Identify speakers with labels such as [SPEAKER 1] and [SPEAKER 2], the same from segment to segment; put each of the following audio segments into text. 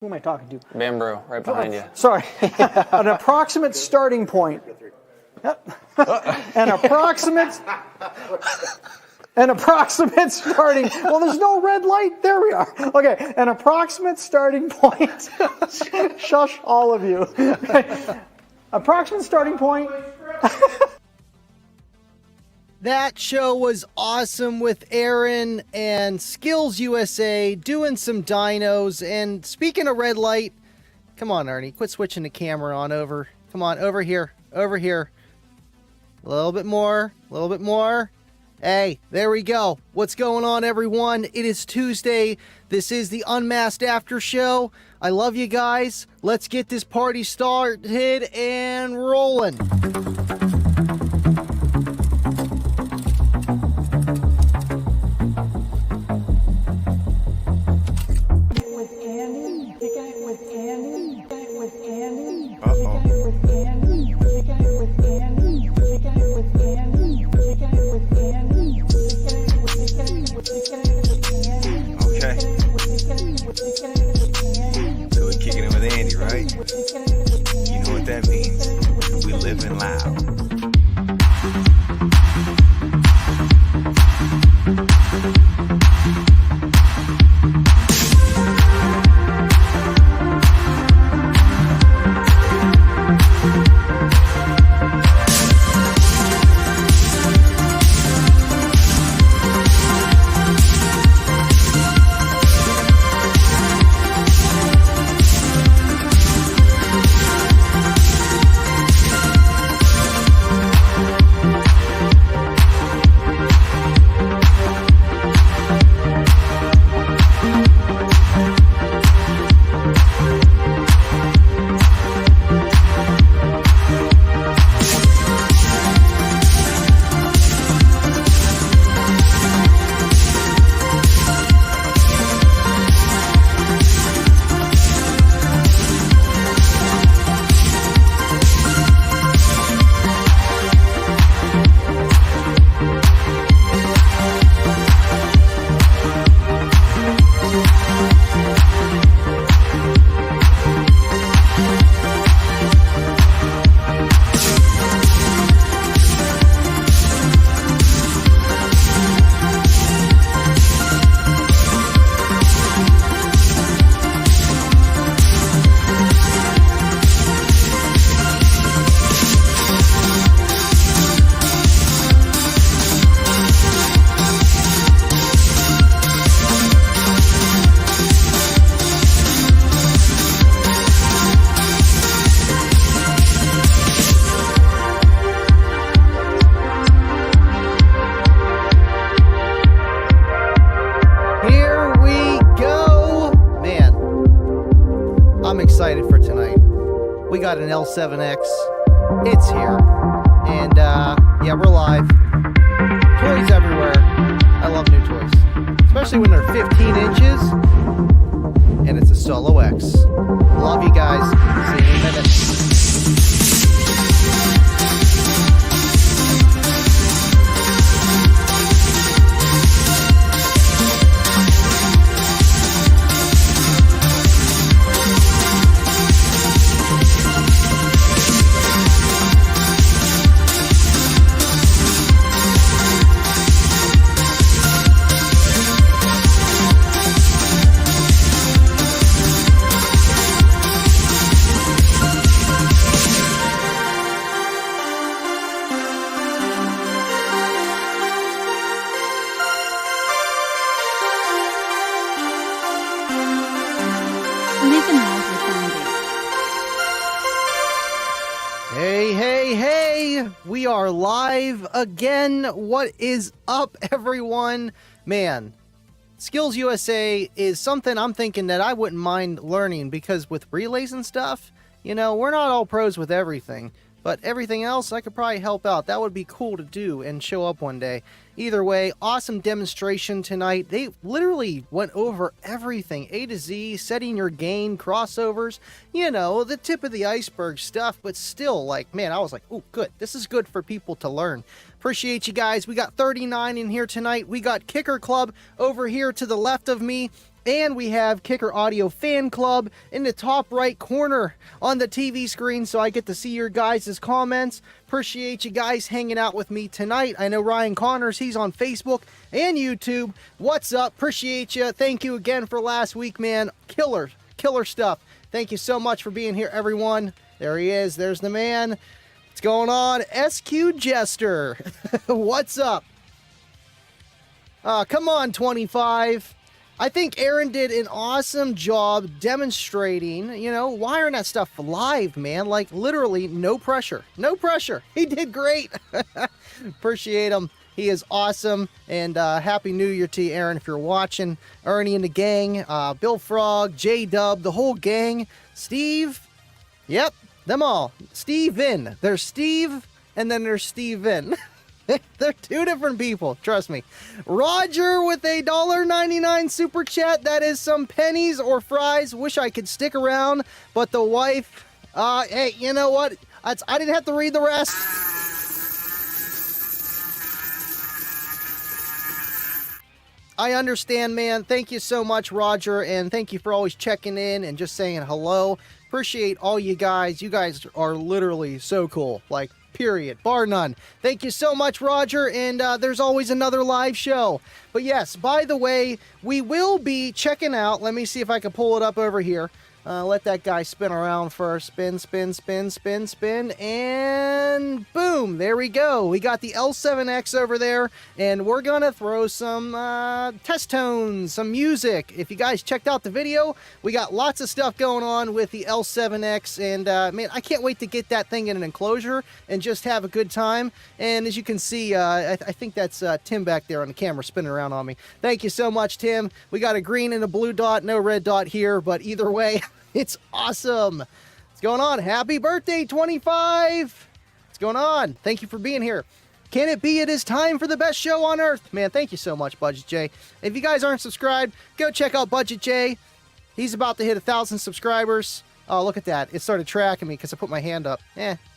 [SPEAKER 1] Who am I talking to?
[SPEAKER 2] Bamboo, right behind you.
[SPEAKER 1] Sorry. An approximate starting point. An approximate starting. Well, there's no red light. There we are. Okay, an approximate starting point. Shush, all of you. Okay. Approximate starting point.
[SPEAKER 3] That show was awesome with Aaron and Skills USA doing some dynos. And speaking of red light, come on, Ernie, quit switching the camera on over. Come on, over here, over here. A little bit more, a little bit more. Hey, there we go. What's going on, everyone? It is Tuesday. This is the UnMasked After Show. I love you guys. Let's get this party started and rolling.
[SPEAKER 4] So we're kicking it with Andy, right? You know what that means. We living loud.
[SPEAKER 3] Got an L7X. It's here. And yeah, we're live. Toys everywhere. I love new toys. Especially when they're 15 inches and it's a Solo X. Love you guys. See you in a minute.
[SPEAKER 5] Livin Loud Swag.
[SPEAKER 3] Hey, hey, hey! We are live again. What is up, everyone? Man, Skills USA is something I'm thinking that I wouldn't mind learning, because with relays and stuff, you know, we're not all pros with everything. But everything else, I could probably help out. That would be cool to do and show up one day. Either way, awesome demonstration tonight. They literally went over everything, A to Z, setting your gain, crossovers, you know, the tip of the iceberg stuff. But still, like, man, I was like, oh, good. This is good for people to learn. Appreciate you guys. We got 39 in here tonight. We got Kicker Club over here to the left of me. And we have Kicker Audio Fan Club in the top right corner on the TV screen, so I get to see your guys' comments. Appreciate you guys hanging out with me tonight. I know Ryan Connors, he's on Facebook and YouTube. What's up? Appreciate you. Thank you again for last week, man. Killer stuff. Thank you so much for being here, everyone. There he is. There's the man. What's going on? SQ Jester. What's up? Come on, 25. I think Aaron did an awesome job demonstrating, wiring that stuff live, man. Like, literally, no pressure. No pressure. He did great. Appreciate him. He is awesome. And Happy New Year to you, Aaron, if you're watching. Ernie and the gang. Bill Frog, J-Dub, the whole gang. Steve. Yep, them all. Steven. There's Steve, and then there's Steven. They're two different people, trust me. Roger with a $1.99 super chat. That is some pennies or fries. Wish I could stick around, but the wife... hey, you know what? I didn't have to read the rest. I understand, man. Thank you so much, Roger, and thank you for always checking in and just saying hello. Appreciate all you guys. You guys are literally so cool. Like, period, bar none. Thank you so much, Roger, and there's always another live show. But yes, by the way, we will be checking out, let me see if I can pull it up over here. Let that guy spin around first. Spin, spin, spin, spin, spin, and boom, there we go. We got the L7X over there, and we're gonna throw some test tones, some music. If you guys checked out the video, we got lots of stuff going on with the L7X, and man, I can't wait to get that thing in an enclosure and just have a good time. And as you can see, I think that's Tim back there on the camera spinning around on me. Thank you so much, Tim. We got a green and a blue dot, no red dot here, but either way, it's awesome. What's going on? Happy birthday, 25. What's going on? Thank you for being here. Can it be it is time for the best show on earth? Man, thank you so much, Budget J. If you guys aren't subscribed, go check out Budget J. He's about to hit 1,000 subscribers. Oh, look at that. It started tracking me because I put my hand up.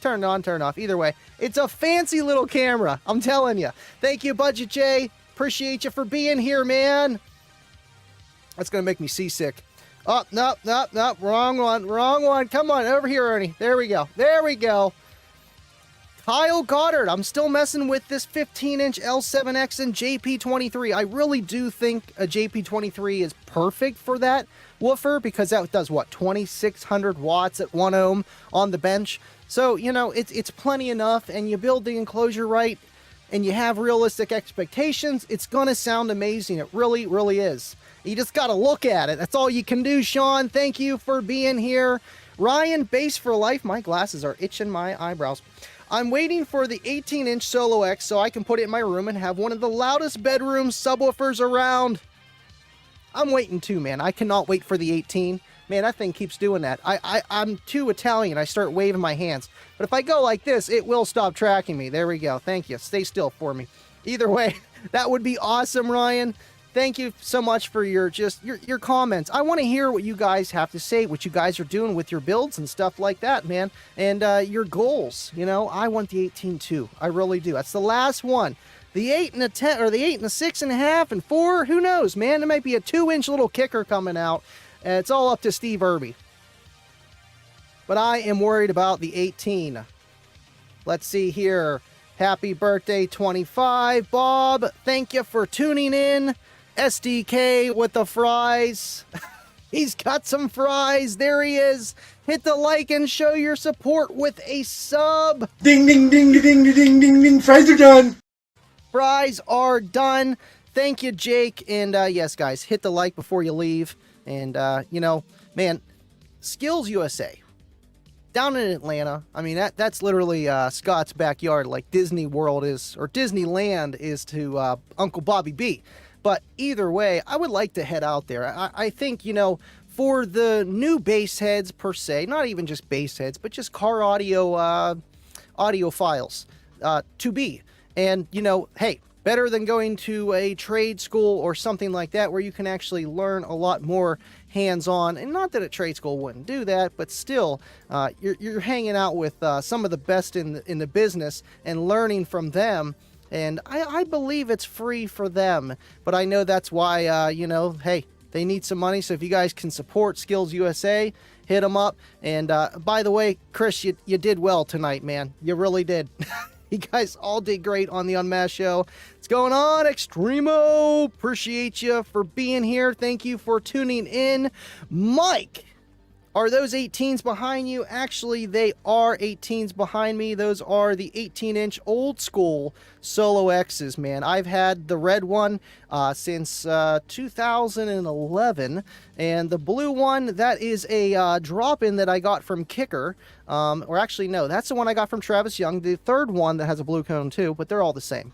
[SPEAKER 3] Turn on, turn off. Either way, it's a fancy little camera. I'm telling you. Thank you, Budget J. Appreciate you for being here, man. That's going to make me seasick. Oh, no, wrong one. Come on, over here, Ernie. There we go. Kyle Goddard, I'm still messing with this 15-inch L7X and JP23. I really do think a JP23 is perfect for that woofer because that does, 2,600 watts at 1 ohm on the bench. So, it's plenty enough, and you build the enclosure right, and you have realistic expectations, it's going to sound amazing. It really, really is. You just got to look at it. That's all you can do, Sean. Thank you for being here. Ryan, Bass for Life. My glasses are itching my eyebrows. I'm waiting for the 18-inch Solo X so I can put it in my room and have one of the loudest bedroom subwoofers around. I'm waiting too, man. I cannot wait for the 18. Man, that thing keeps doing that. I'm too Italian. I start waving my hands. But if I go like this, it will stop tracking me. There we go. Thank you. Stay still for me. Either way, that would be awesome, Ryan. Thank you so much for your comments. I want to hear what you guys have to say, what you guys are doing with your builds and stuff like that, man. And your goals. I want the 18 too. I really do. That's the last one. The 8 and a 10, or the 8 and a 6.5 and 4. Who knows, man? There might be a 2-inch little kicker coming out. It's all up to Steve Irby. But I am worried about the 18. Let's see here. Happy birthday, 25. Bob, thank you for tuning in. SDK with the fries. He's got some fries. There he is. Hit the like and show your support with a sub.
[SPEAKER 2] Ding, ding, ding, ding, ding, ding, ding, ding. Fries are done.
[SPEAKER 3] Fries are done. Thank you, Jake. And yes, guys, hit the like before you leave. And, man, Skills USA. Down in Atlanta, I mean, that's literally Scott's backyard, like Disney World is, or Disneyland is to Uncle Bobby B. But either way, I would like to head out there. I think, for the new bass heads per se, not even just bass heads, but just car audio files to be. And, hey, better than going to a trade school or something like that where you can actually learn a lot more hands-on. And not that a trade school wouldn't do that, but still, you're hanging out with some of the best in the business and learning from them. And I believe it's free for them. But I know that's why, hey, They need some money, so if you guys can support Skills USA, hit them up. And by the way, Chris, you did well tonight, man. You really did. You guys all did great on the UnMasked show. What's going on, Extremo? Appreciate you for being here. Thank you for tuning in. Mike, are those 18s behind you? Actually, they are 18s behind me. Those are the 18-inch old school Solo X's, man. I've had the red one since 2011, and the blue one, that is a drop-in that I got from Kicker. Or actually, no, that's the one I got from Travis Young, the third one that has a blue cone too, but they're all the same.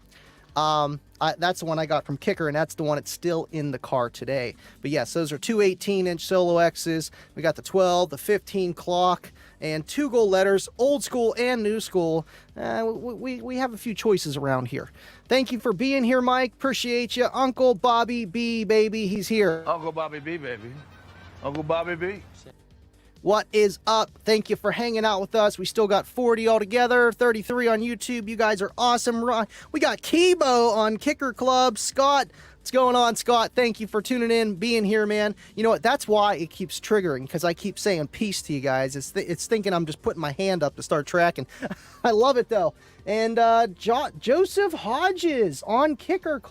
[SPEAKER 3] That's the one I got from Kicker, and that's the one that's still in the car today. But yes, those are two 18-inch Solo X's. We got the 12, the 15 clock, and 2 gold letters, old school and new school. We have a few choices around here. Thank you for being here, Mike. Appreciate you. Uncle Bobby B, baby, he's here.
[SPEAKER 6] Uncle Bobby B, baby. Uncle Bobby B.
[SPEAKER 3] What is up? Thank you for hanging out with us. We still got 40 altogether, 33 on YouTube. You guys are awesome. We got Kibo on Kicker Club. Scott, what's going on, Scott? Thank you for tuning in, being here, man. You know what? That's why it keeps triggering, because I keep saying peace to you guys. It's thinking I'm just putting my hand up to start tracking. I love it, though. And Joseph Hodges on Kicker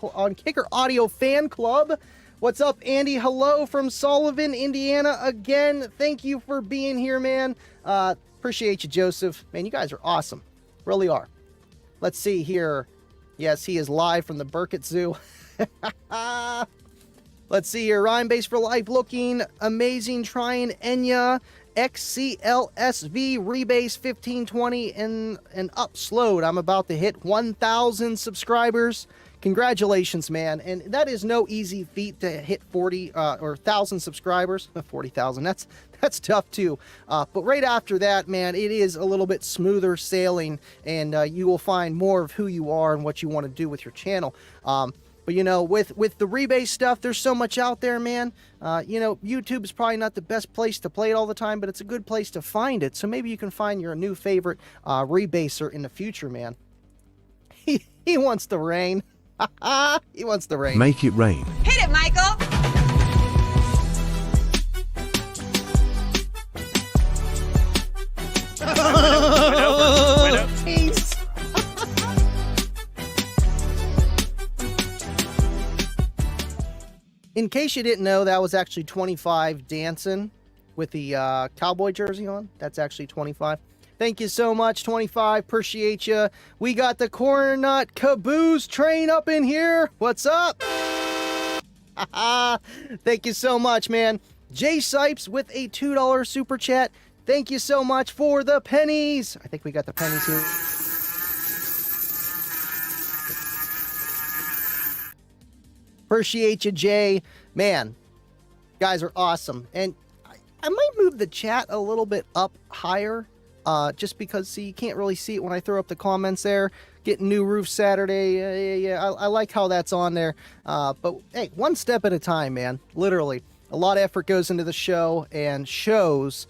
[SPEAKER 3] Audio Fan Club. What's up, Andy? Hello from Sullivan, Indiana. Again, thank you for being here, man. Appreciate you, Joseph. Man, you guys are awesome. Really are. Let's see here. Yes, he is live from the Burkett Zoo. Let's see here. Rhyme Base for Life looking amazing. Trying Enya. XCLSV Rebase 1520 and up slowed. I'm about to hit 1,000 subscribers. Congratulations, man. And that is no easy feat to hit 40 or 1,000 subscribers. 40,000, that's tough too. But right after that, man, it is a little bit smoother sailing, and you will find more of who you are and what you want to do with your channel. But you know, with the rebase stuff, there's so much out there, man. You know, YouTube is probably not the best place to play it all the time, but it's a good place to find it. So maybe you can find your new favorite rebaser in the future, man. He wants to rain. He wants to rain.
[SPEAKER 7] Make it rain.
[SPEAKER 8] Hit it, Michael!
[SPEAKER 3] Peace. In case you didn't know, that was actually 25 dancing with the cowboy jersey on. That's actually 25. Thank you so much, 25. Appreciate you. We got the Corner Nut Caboose train up in here. What's up? Thank you so much, man. Jay Sipes with a $2 super chat. Thank you so much for the pennies. I think we got the pennies here. Appreciate you, Jay. Man, guys are awesome. And I might move the chat a little bit up higher. Just because, see, you can't really see it when I throw up the comments there. Getting new roof Saturday. Yeah, I like how that's on there. But, hey, one step at a time, man. Literally. A lot of effort goes into the show and shows.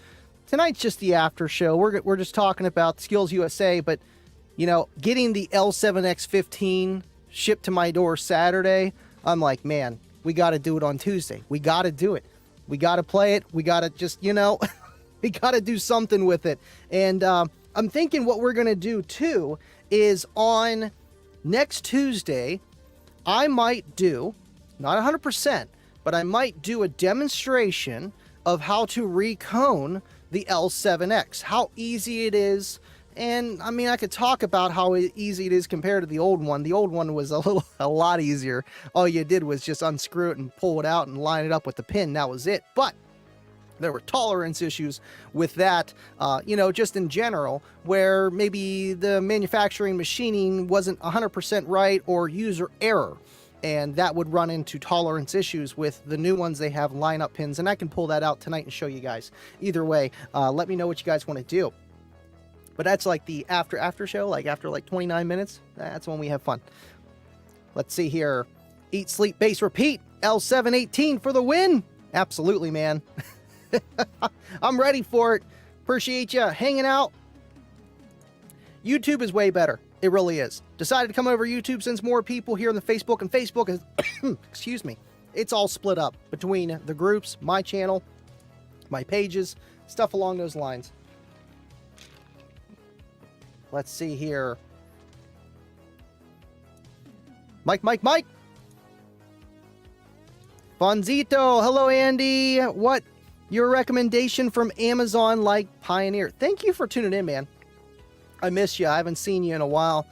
[SPEAKER 3] Tonight's just the after show. We're just talking about Skills USA. But, you know, getting the L7X15 shipped to my door Saturday, I'm like, man, we got to do it on Tuesday. We got to do it. We got to play it. We got to just, you know... We got to do something with it. And I'm thinking what we're going to do, too, is on next Tuesday, I might do, not 100%, but I might do a demonstration of how to recone the L7X, how easy it is. And, I mean, I could talk about how easy it is compared to the old one. The old one was a lot easier. All you did was just unscrew it and pull it out and line it up with the pin. That was it. But there were tolerance issues with that, you know, just in general, where maybe the manufacturing machining wasn't 100% right or user error. And that would run into tolerance issues with the new ones. They have lineup pins, and I can pull that out tonight and show you guys. Either way, let me know what you guys want to do. But that's like the after show, like after like 29 minutes. That's when we have fun. Let's see here. Eat, sleep, bass, repeat. L718 for the win. Absolutely, man. I'm ready for it. Appreciate you hanging out. YouTube is way better. It really is. Decided to come over YouTube since more people here on the Facebook, and Facebook is, excuse me, It's all split up between the groups, my channel, my pages, stuff along those lines. Let's see here. Mike. Fonzito, hello Andy. What your recommendation from Amazon like Pioneer? Thank you for tuning in, man. I miss you. I haven't seen you in a while.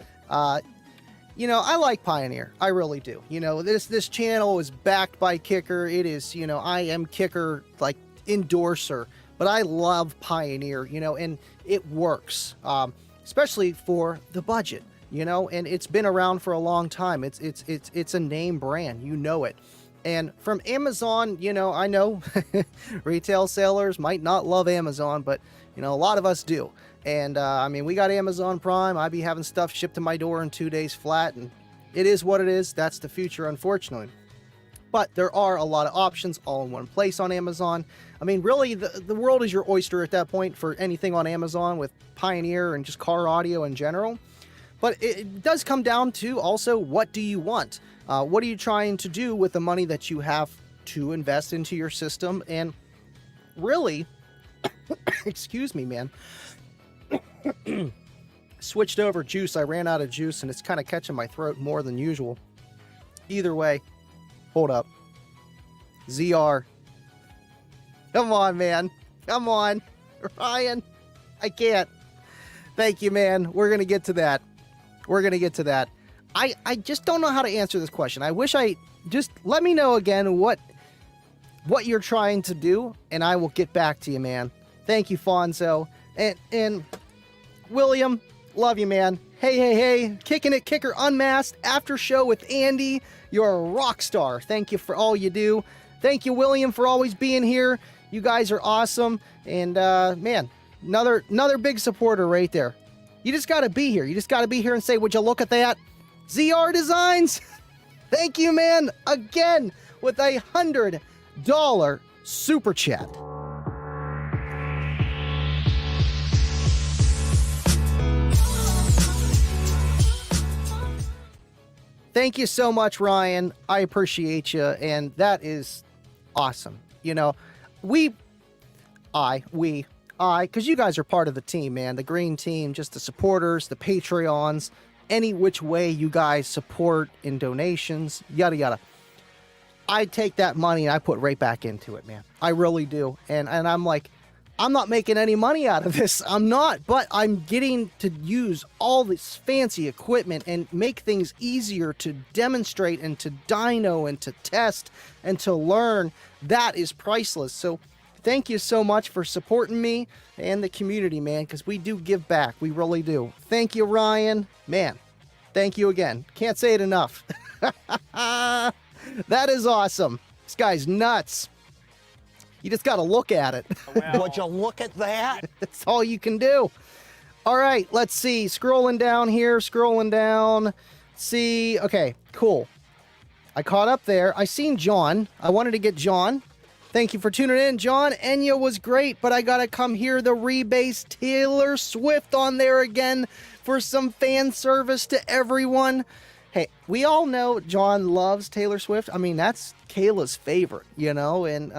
[SPEAKER 3] You know, I like Pioneer. I really do. You know, this channel is backed by Kicker. It is, you know, I am Kicker like endorser, but I love Pioneer, you know, and it works, especially for the budget, you know, and it's been around for a long time. It's a name brand, you know it. And from Amazon, you know, I know retail sellers might not love Amazon, but, you know, a lot of us do. And, I mean, we got Amazon Prime. I be having stuff shipped to my door in 2 days flat, and it is what it is. That's the future, unfortunately. But there are a lot of options all in one place on Amazon. I mean, really, the world is your oyster at that point for anything on Amazon with Pioneer and just car audio in general. But it does come down to also, what do you want? What are you trying to do with the money that you have to invest into your system? And really, excuse me, man, switched over juice. I ran out of juice and it's kind of catching my throat more than usual. Either way, hold up. ZR. Come on, man. Come on. Ryan, I can't. Thank you, man. We're going to get to that. We're going to get to that. I just don't know how to answer this question. I wish just let me know again what you're trying to do, and I will get back to you, man. Thank you, Fonzo. And William, love you, man. Hey. Kicking it, Kicker Unmasked, after show with Andy. You're a rock star. Thank you for all you do. Thank you, William, for always being here. You guys are awesome. And, man, another big supporter right there. You just got to be here. You just got to be here and say, would you look at that? ZR Designs, thank you, man, again, with a $100 super chat. Thank you so much, Ryan. I appreciate you, and that is awesome. You know, because you guys are part of the team, man, the green team, just the supporters, the Patreons, any which way you guys support in donations, yada yada. I take that money and I put right back into it, man. I really do. And I'm like, I'm not making any money out of this. I'm not, but I'm getting to use all this fancy equipment and make things easier to demonstrate and to dyno and to test and to learn. That is priceless. So thank you so much for supporting me and the community, man, because we do give back. We really do. Thank you, Ryan. Man, thank you again. Can't say it enough. That is awesome. This guy's nuts. You just got to look at it.
[SPEAKER 7] Would you look at that?
[SPEAKER 3] That's all you can do. All right, let's see. Scrolling down here, scrolling down. See, okay, cool. I caught up there. I seen John. I wanted to get John. Thank you for tuning in, John. Enya was great, but I gotta come hear the rebase Taylor Swift on there again for some fan service to everyone. Hey, we all know John loves Taylor Swift. I mean, that's Kayla's favorite, you know, and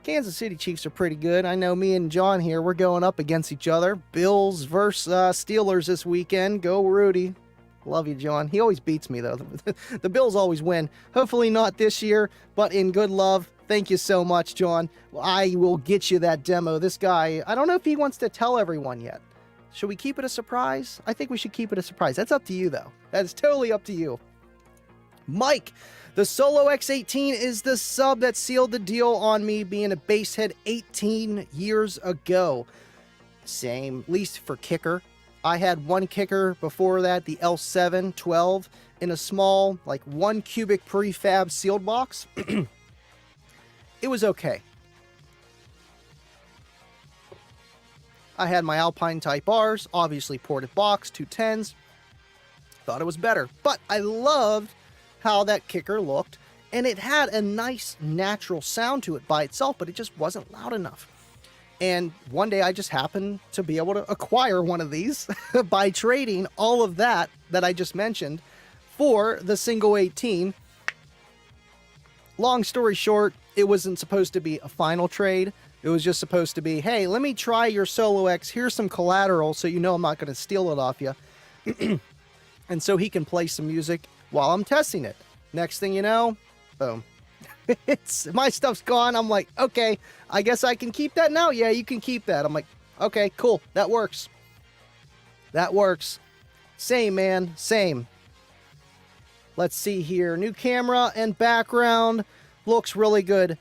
[SPEAKER 3] Kansas City Chiefs are pretty good. I know me and John here, we're going up against each other. Bills versus Steelers this weekend. Go Rudy. Love you, John. He always beats me, though. The Bills always win. Hopefully not this year, but in good love. Thank you so much, John. I will get you that demo. This guy, I don't know if he wants to tell everyone yet. Should we keep it a surprise? I think we should keep it a surprise. That's up to you, though. That is totally up to you. Mike, the Solo X18 is the sub that sealed the deal on me being a basshead 18 years ago. Same, at least for kicker. I had one kicker before that, the L712, in a small, like 1 cubic prefab sealed box. It was okay. I had my Alpine Type R's, obviously ported box, 210s. Thought it was better, but I loved how that kicker looked, and it had a nice natural sound to it by itself, but it just wasn't loud enough. And one day I just happened to be able to acquire one of these by trading all of that I just mentioned for the single 18. long story short, it wasn't supposed to be a final trade. It was just supposed to be, hey, let me try your Solo X. Here's some collateral so you know I'm not going to steal it off you. And so he can play some music while I'm testing it. Next thing you know, boom. My stuff's gone. I'm like, okay, I guess I can keep that now. Yeah, you can keep that. I'm like, okay, cool. That works. That works. Same, man. Same. Let's see here. New camera and background. Looks really good.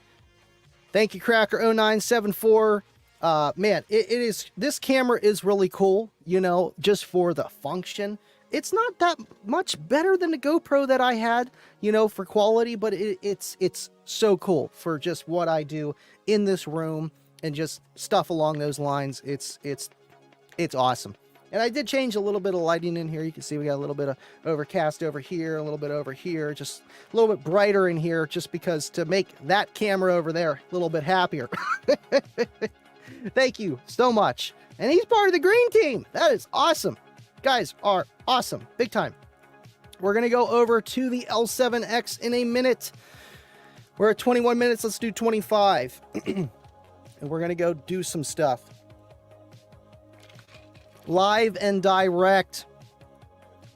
[SPEAKER 3] Thank you, Cracker0974. Man, it is, this camera is really cool, you know, just for the function. It's not that much better than the GoPro that I had, you know, for quality, but it's so cool for just what I do in this room and just stuff along those lines. It's awesome. And I did change a little bit of lighting in here. You can see we got a little bit of overcast over here, a little bit over here, just a little bit brighter in here, just because to make that camera over there a little bit happier. Thank you so much. And he's part of the green team. That is awesome. Guys are awesome. Big time. We're going to go over to the L7X in a minute. We're at 21 minutes. Let's do 25. And we're going to go do some stuff. Live and direct.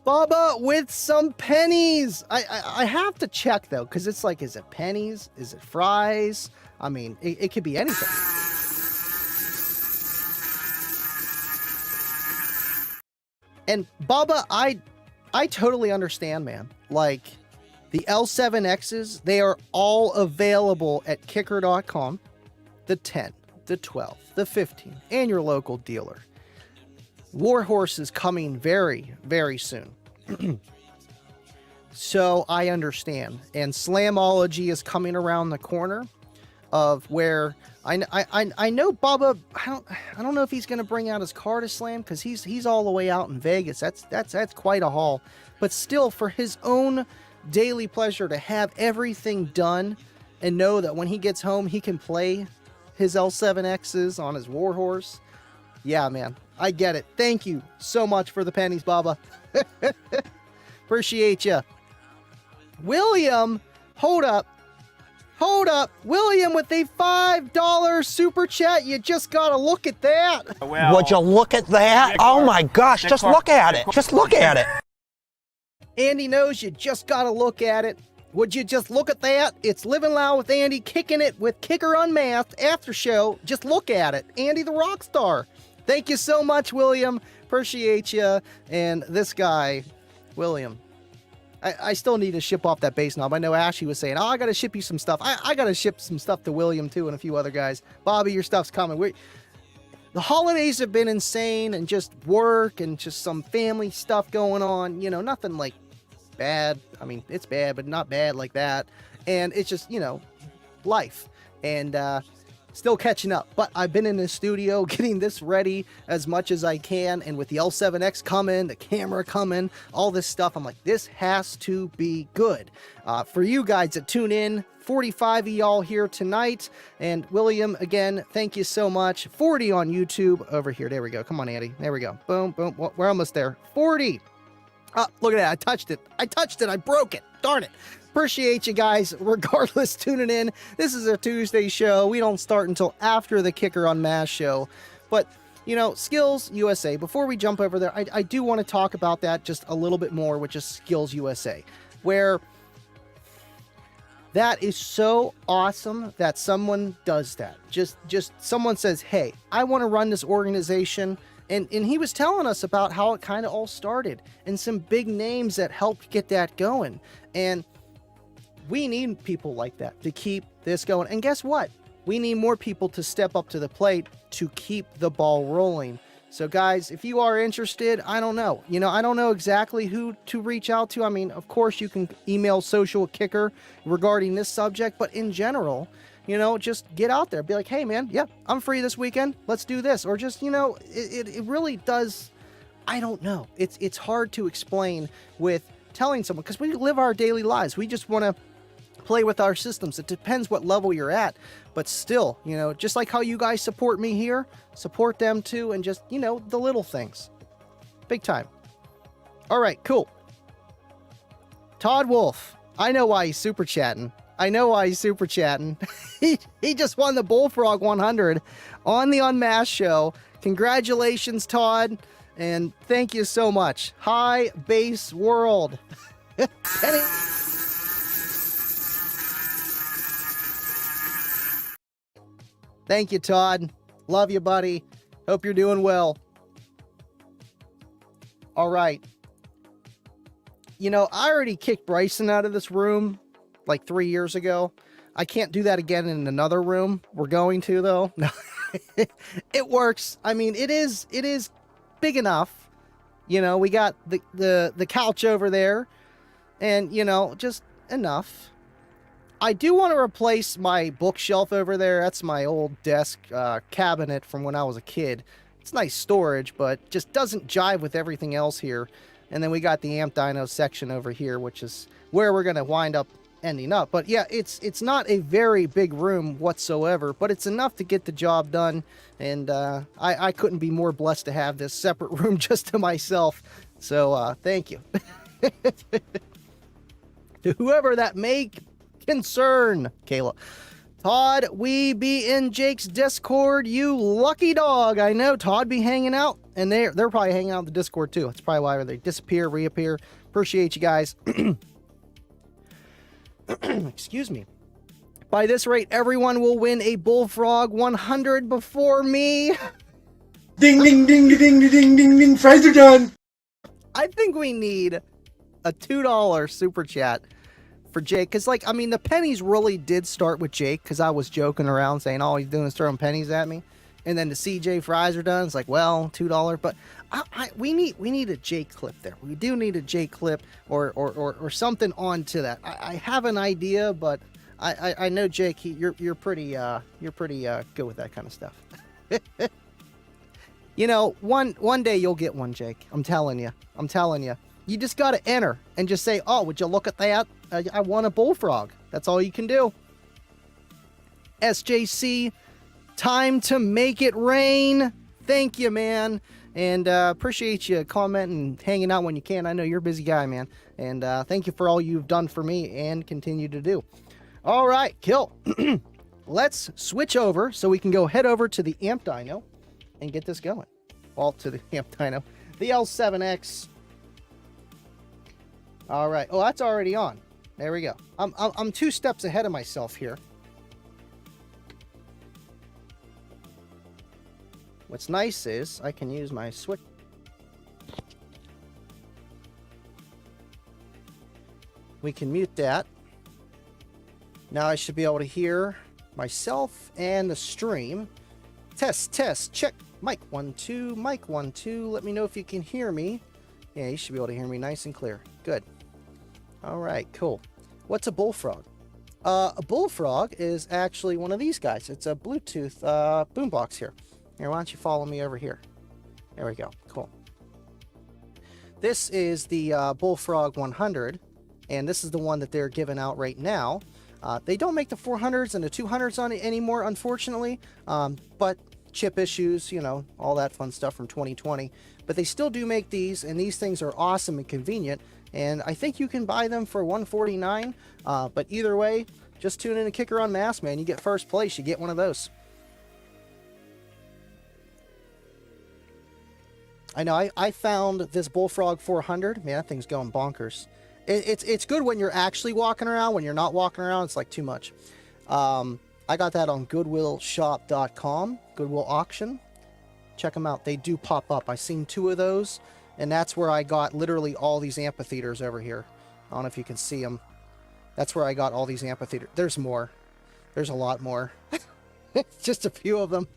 [SPEAKER 3] Bubba with some pennies. I have to check, though, because it's like, is it pennies? Is it fries? I mean, it could be anything. And Bubba, I totally understand, man. Like, the L7Xs, they are all available at kicker.com. The 10, the 12, the 15, and your local dealer. Warhorse is coming very, very soon. So I understand. And Slamology is coming around the corner of where I know Bubba. I don't know if he's going to bring out his car to Slam, because he's all the way out in Vegas. That's quite a haul. But still, for his own daily pleasure to have everything done and know that when he gets home he can play his L7Xs on his Warhorse. Yeah, man, I get it. Thank you so much for the pennies, Bubba. Appreciate you. William, hold up. William with a $5 super chat. You just gotta look at that.
[SPEAKER 7] Well, would you look at that? Oh my gosh, just look at it. Just look at it.
[SPEAKER 3] Andy knows you just gotta look at it. Would you just look at that? It's Livin Loud with Andy, kicking it with Kicker UnMasked Aftershow. Just look at it. Andy the Rockstar. Thank you so much, William. Appreciate you. And this guy, William, I still need to ship off that BassKnob. I know Ashley was saying, oh, I got to ship you some stuff. I got to ship some stuff to William, too, and a few other guys. Bobby, your stuff's coming. The holidays have been insane, and just work and just some family stuff going on. You know, nothing like bad. I mean, it's bad, but not bad like that. And it's just, you know, life. And still catching up. But I've been in the studio getting this ready as much as I can. And with the L7X coming, the camera coming, all this stuff, I'm like, this has to be good. For you guys that tune in, 45 of y'all here tonight. And William, again, thank you so much. 40 on YouTube over here. There we go. Come on, Andy. There we go. Boom, boom. We're almost there. 40. Look at that. I touched it. I broke it. Darn it. Appreciate you guys, regardless, tuning in. This is a Tuesday show. We don't start until after the Kicker UnMasked show. But, you know, Skills USA, before we jump over there, I do want to talk about that just a little bit more, which is Skills USA, where that is so awesome that someone does that. Just someone says, hey, I want to run this organization. And he was telling us about how it kind of all started and some big names that helped get that going. And we need people like that to keep this going. And guess what? We need more people to step up to the plate to keep the ball rolling. So guys, if you are interested, I don't know. You know, I don't know exactly who to reach out to. I mean, of course, you can email Social Kicker regarding this subject. But in general, you know, just get out there. Be like, hey, man, yeah, I'm free this weekend. Let's do this. Or just, you know, it really does. I don't know. It's hard to explain with telling someone, because we live our daily lives. We just want to play with our systems. It depends what level you're at, but still, you know, just like how you guys support me here, support them too, and just, you know, the little things. Big time. All right, cool. Todd Wolf, I know why he's super chatting. I know why he's super chatting. He just won the Bullfrog 100 on the Unmasked show. Congratulations, Todd, and thank you so much. Hi, Bass World. Penny. Thank you, Todd. Love you, buddy. Hope you're doing well. All right. You know, I already kicked Bryson out of this room like 3 years ago. I can't do that again in another room. We're going to, though. No. It works. I mean, it is big enough. You know, we got the couch over there, and, you know, just enough. I do want to replace my bookshelf over there. That's my old desk cabinet from when I was a kid. It's nice storage, but just doesn't jive with everything else here. And then we got the amp dyno section over here, which is where we're going to wind up ending up. But yeah, it's not a very big room whatsoever, but it's enough to get the job done. And I couldn't be more blessed to have this separate room just to myself. So thank you. To whoever that may concern, Kayla. Todd, we be in Jake's Discord, you lucky dog. I know Todd be hanging out, and they're probably hanging out in the Discord too. That's probably why they disappear, reappear. Appreciate you guys. Excuse me. By this rate, everyone will win a Bullfrog 100 before me.
[SPEAKER 2] Ding, ding, ding, ding, ding, ding, ding, ding. Fries are done.
[SPEAKER 3] I think we need a $2 super chat for Jake, because, like, I mean, the pennies really did start with Jake, because I was joking around saying all he's doing is throwing pennies at me, and then the CJ fries are done. It's like, well, $2, but we need a Jake clip there. We do need a Jake clip or something onto that. I have an idea, but I know Jake. You're pretty good with that kind of stuff. You know, one day you'll get one, Jake. I'm telling you. You just got to enter and just say, oh, would you look at that? I won a Bullfrog. That's all you can do. SJC, time to make it rain. Thank you, man. And appreciate you commenting and hanging out when you can. I know you're a busy guy, man. And thank you for all you've done for me and continue to do. All right, kill. Let's switch over so we can go head over to the amp dyno and get this going. Well, to the amp dyno. The L7X. All right. Oh, that's already on. There we go. I'm 2 steps ahead of myself here. What's nice is I can use my switch. We can mute that. Now I should be able to hear myself and the stream. Test, check. Mic 1, 2, mic 1, 2. Let me know if you can hear me. Yeah, you should be able to hear me nice and clear. Good. All right, cool. What's a Bullfrog? A Bullfrog is actually one of these guys. It's a Bluetooth boombox here. Here, why don't you follow me over here? There we go. Cool. This is the Bullfrog 100, and this is the one that they're giving out right now. They don't make the 400s and the 200s on it anymore, unfortunately, but chip issues, you know, all that fun stuff from 2020. But they still do make these, and these things are awesome and convenient. And I think you can buy them for $149. But either way, just tune in and Kicker Unmasked, man. You get first place. You get one of those. I know. I found this Bullfrog 400. Man, that thing's going bonkers. It's good when you're actually walking around. When you're not walking around, it's like too much. I got that on GoodwillShop.com. Goodwill Auction. Check them out. They do pop up. I've seen 2 of those. And that's where I got literally all these amphitheaters over here. I don't know if you can see them. That's where I got all these amphitheaters. There's more. There's a lot more. Just a few of them.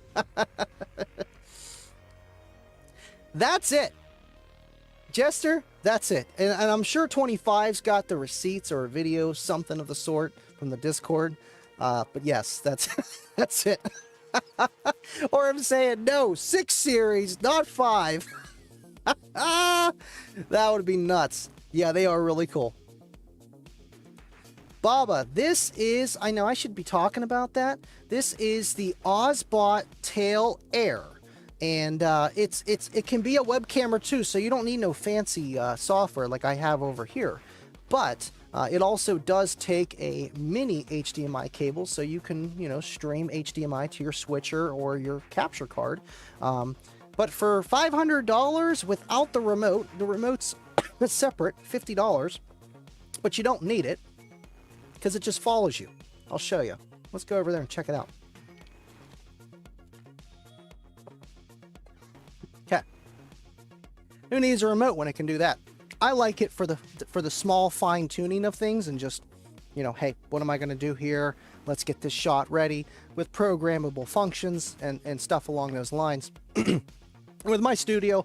[SPEAKER 3] That's it. Jester, that's it. And I'm sure 25's got the receipts or a video, something of the sort from the Discord. But yes, that's that's it. Or I'm saying, no, 6 series, not 5. That would be nuts. Yeah, they are really cool. Baba, this is, I know I should be talking about that. This is the Ozbot Tail Air. And it can be a web camera too, so you don't need no fancy software like I have over here. But It also does take a mini HDMI cable, so you can, you know, stream HDMI to your switcher or your capture card. But for $500 without the remote's separate, $50, but you don't need it because it just follows you. I'll show you. Let's go over there and check it out. Okay. Who needs a remote when it can do that? I like it for the small fine tuning of things and just, you know, hey, what am I going to do here? Let's get this shot ready with programmable functions and stuff along those lines. With my studio,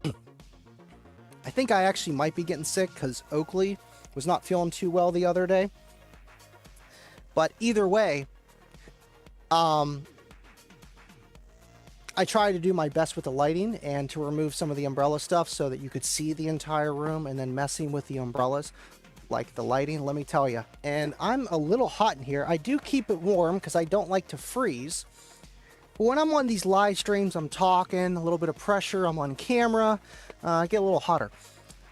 [SPEAKER 3] I think I actually might be getting sick because Oakley was not feeling too well the other day. But either way, I try to do my best with the lighting and to remove some of the umbrella stuff so that you could see the entire room, and then messing with the umbrellas, like the lighting, let me tell you. And I'm a little hot in here. I do keep it warm because I don't like to freeze. But when I'm on these live streams, I'm talking, a little bit of pressure, I'm on camera, I get a little hotter.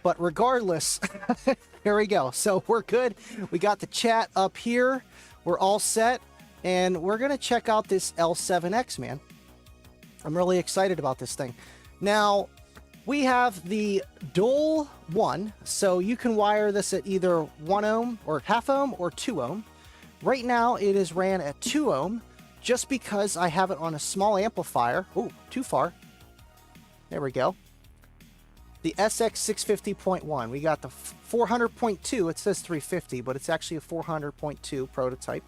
[SPEAKER 3] But regardless, here we go. So we're good. We got the chat up here. We're all set. And we're going to check out this L7X, man. I'm really excited about this thing. Now, we have the dual one. So you can wire this at either 1 ohm or half ohm or 2 ohm. Right now, it is ran at 2 ohm just because I have it on a small amplifier. Oh, too far. There we go. The SX650.1. We got the 400.2. It says 350, but it's actually a 400.2 prototype.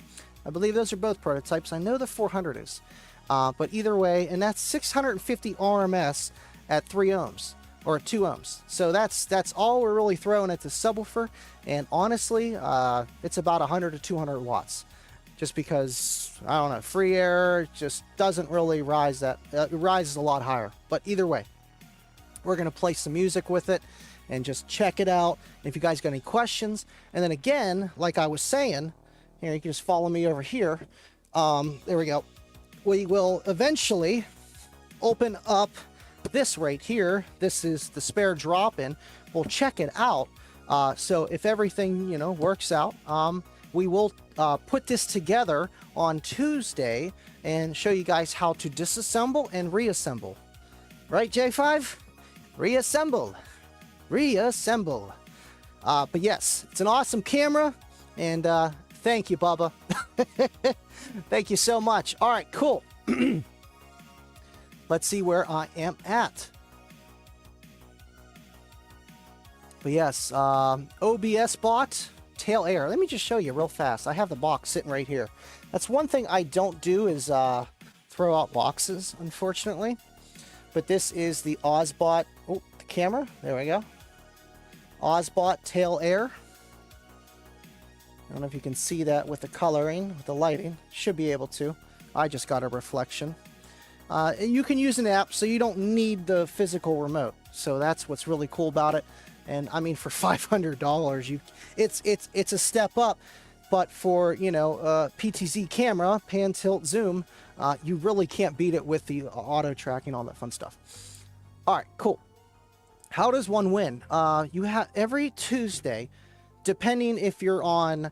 [SPEAKER 3] I believe those are both prototypes. I know the 400 is. But either way, and that's 650 RMS at 3 ohms or 2 ohms. So that's all we're really throwing at the subwoofer. And honestly, it's about 100 to 200 watts. Just because, I don't know, free air just doesn't really rise that. It rises a lot higher. But either way, we're going to play some music with it and just check it out. If you guys got any questions. And then again, like I was saying, here, you can just follow me over here. There we go. We will eventually open up this right here. This is the spare drop-in. We'll check it out. So if everything, you know, works out, we will put this together on Tuesday and show you guys how to disassemble and reassemble. Right, J5? Reassemble. Reassemble. But yes, it's an awesome camera. And thank you, Bubba. Thank you so much. All right, cool. Let's see where I am at. But yes, OBS bot, tail air. Let me just show you real fast. I have the box sitting right here. That's one thing I don't do is throw out boxes, unfortunately. But this is the Ozbot, oh, the camera. There we go. Ozbot tail air. I don't know if you can see that with the coloring, with the lighting. Should be able to. I just got a reflection. You can use an app, so you don't need the physical remote. So that's what's really cool about it. And I mean, for $500, it's a step up. But for, you know, PTZ camera, pan, tilt, zoom, you really can't beat it with the auto tracking, all that fun stuff. All right, cool. How does one win? You have every Tuesday, depending if you're on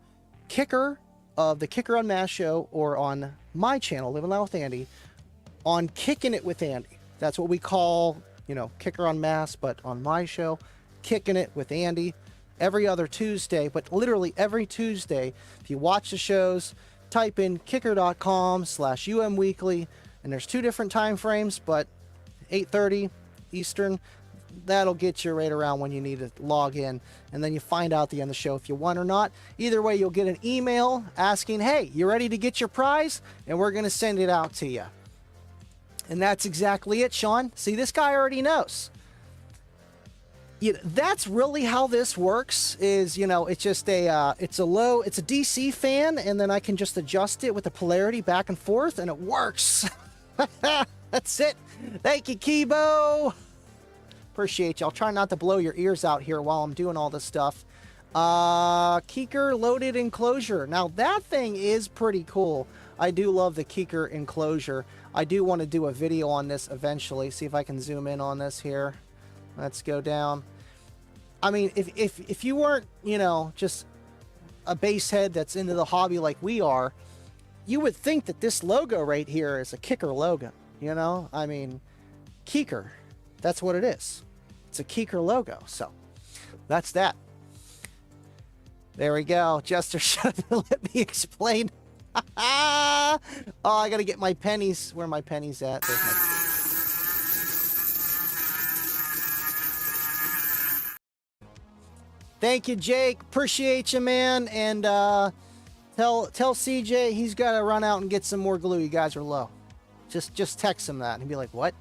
[SPEAKER 3] Kicker of the Kicker UnMasked show or on my channel, Livin Loud with Andy, on Kicking It with Andy. That's what we call, you know, Kicker UnMasked, but on my show, Kicking It with Andy. Every other Tuesday, but literally every Tuesday, if you watch the shows, type in kicker.com/umweekly, and there's 2 different time frames, but 8:30 Eastern, that'll get you right around when you need to log in, and then you find out at the end of the show if you won or not. Either way, you'll get an email asking, hey, you ready to get your prize? And we're going to send it out to you. And that's exactly it, Sean. See, this guy already knows. You know, that's really how this works is, you know, it's just it's a DC fan, and then I can just adjust it with the polarity back and forth, and it works. That's it. Thank you, Kibo. Appreciate you. I'll try not to blow your ears out here while I'm doing all this stuff. Keeker loaded enclosure. Now that thing is pretty cool. I do love the Keeker enclosure. I do want to do a video on this eventually. See if I can zoom in on this here. Let's go down. I mean, if you weren't, you know, just a bass head that's into the hobby like we are, you would think that this logo right here is a kicker logo. You know, I mean, Kicker, that's what it is. It's a Kicker logo. So that's that. There we go. Jester should let me explain. Oh, I gotta get my pennies. Where are my pennies at? There's my... Thank you, Jake. Appreciate you, man. And tell CJ he's got to run out and get some more glue. You guys are low. Just text him that and he'd be like, "What?"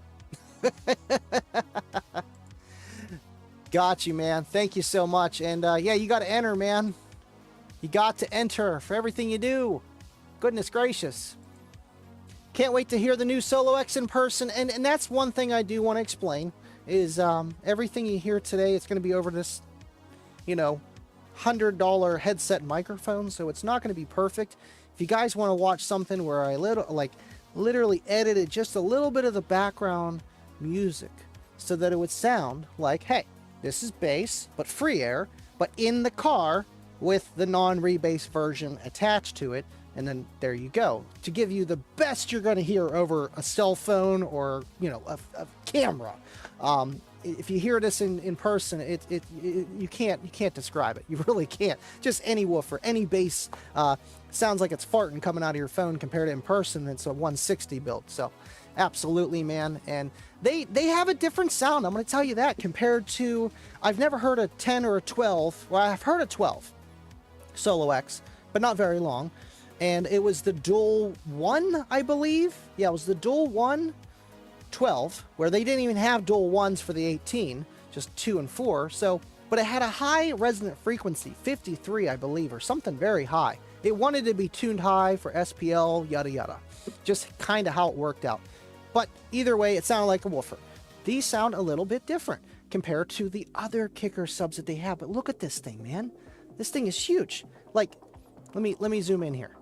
[SPEAKER 3] Got you, man. Thank you so much. And yeah, you got to enter, man. You got to enter for everything you do. Goodness gracious. Can't wait to hear the new SoloX in person. And that's one thing I do want to explain is everything you hear today, it's going to be over this, you know, $100 headset microphone. So it's not going to be perfect. If you guys want to watch something where I literally edited just a little bit of the background music so that it would sound like, hey, this is bass, but free air, but in the car with the non-rebass version attached to it. And then there you go, to give you the best you're going to hear over a cell phone or, you know, a camera. If you hear this in person, you can't describe it. You really can't. Just any woofer, any bass sounds like it's farting coming out of your phone compared to in person. It's a 160 build. So absolutely, man. And they have a different sound. I'm going to tell you that compared to, I've never heard a 10 or a 12. Well, I've heard a 12 SoloX, but not very long. And it was the Dual 1, I believe. Yeah, it was the Dual 1 12, where they didn't even have Dual 1s for the 18, just 2 and 4. So, but it had a high resonant frequency, 53, I believe, or something very high. It wanted to be tuned high for SPL, yada yada. Just kind of how it worked out. But either way, it sounded like a woofer. These sound a little bit different compared to the other Kicker subs that they have. But look at this thing, man. This thing is huge. Like, let me zoom in here.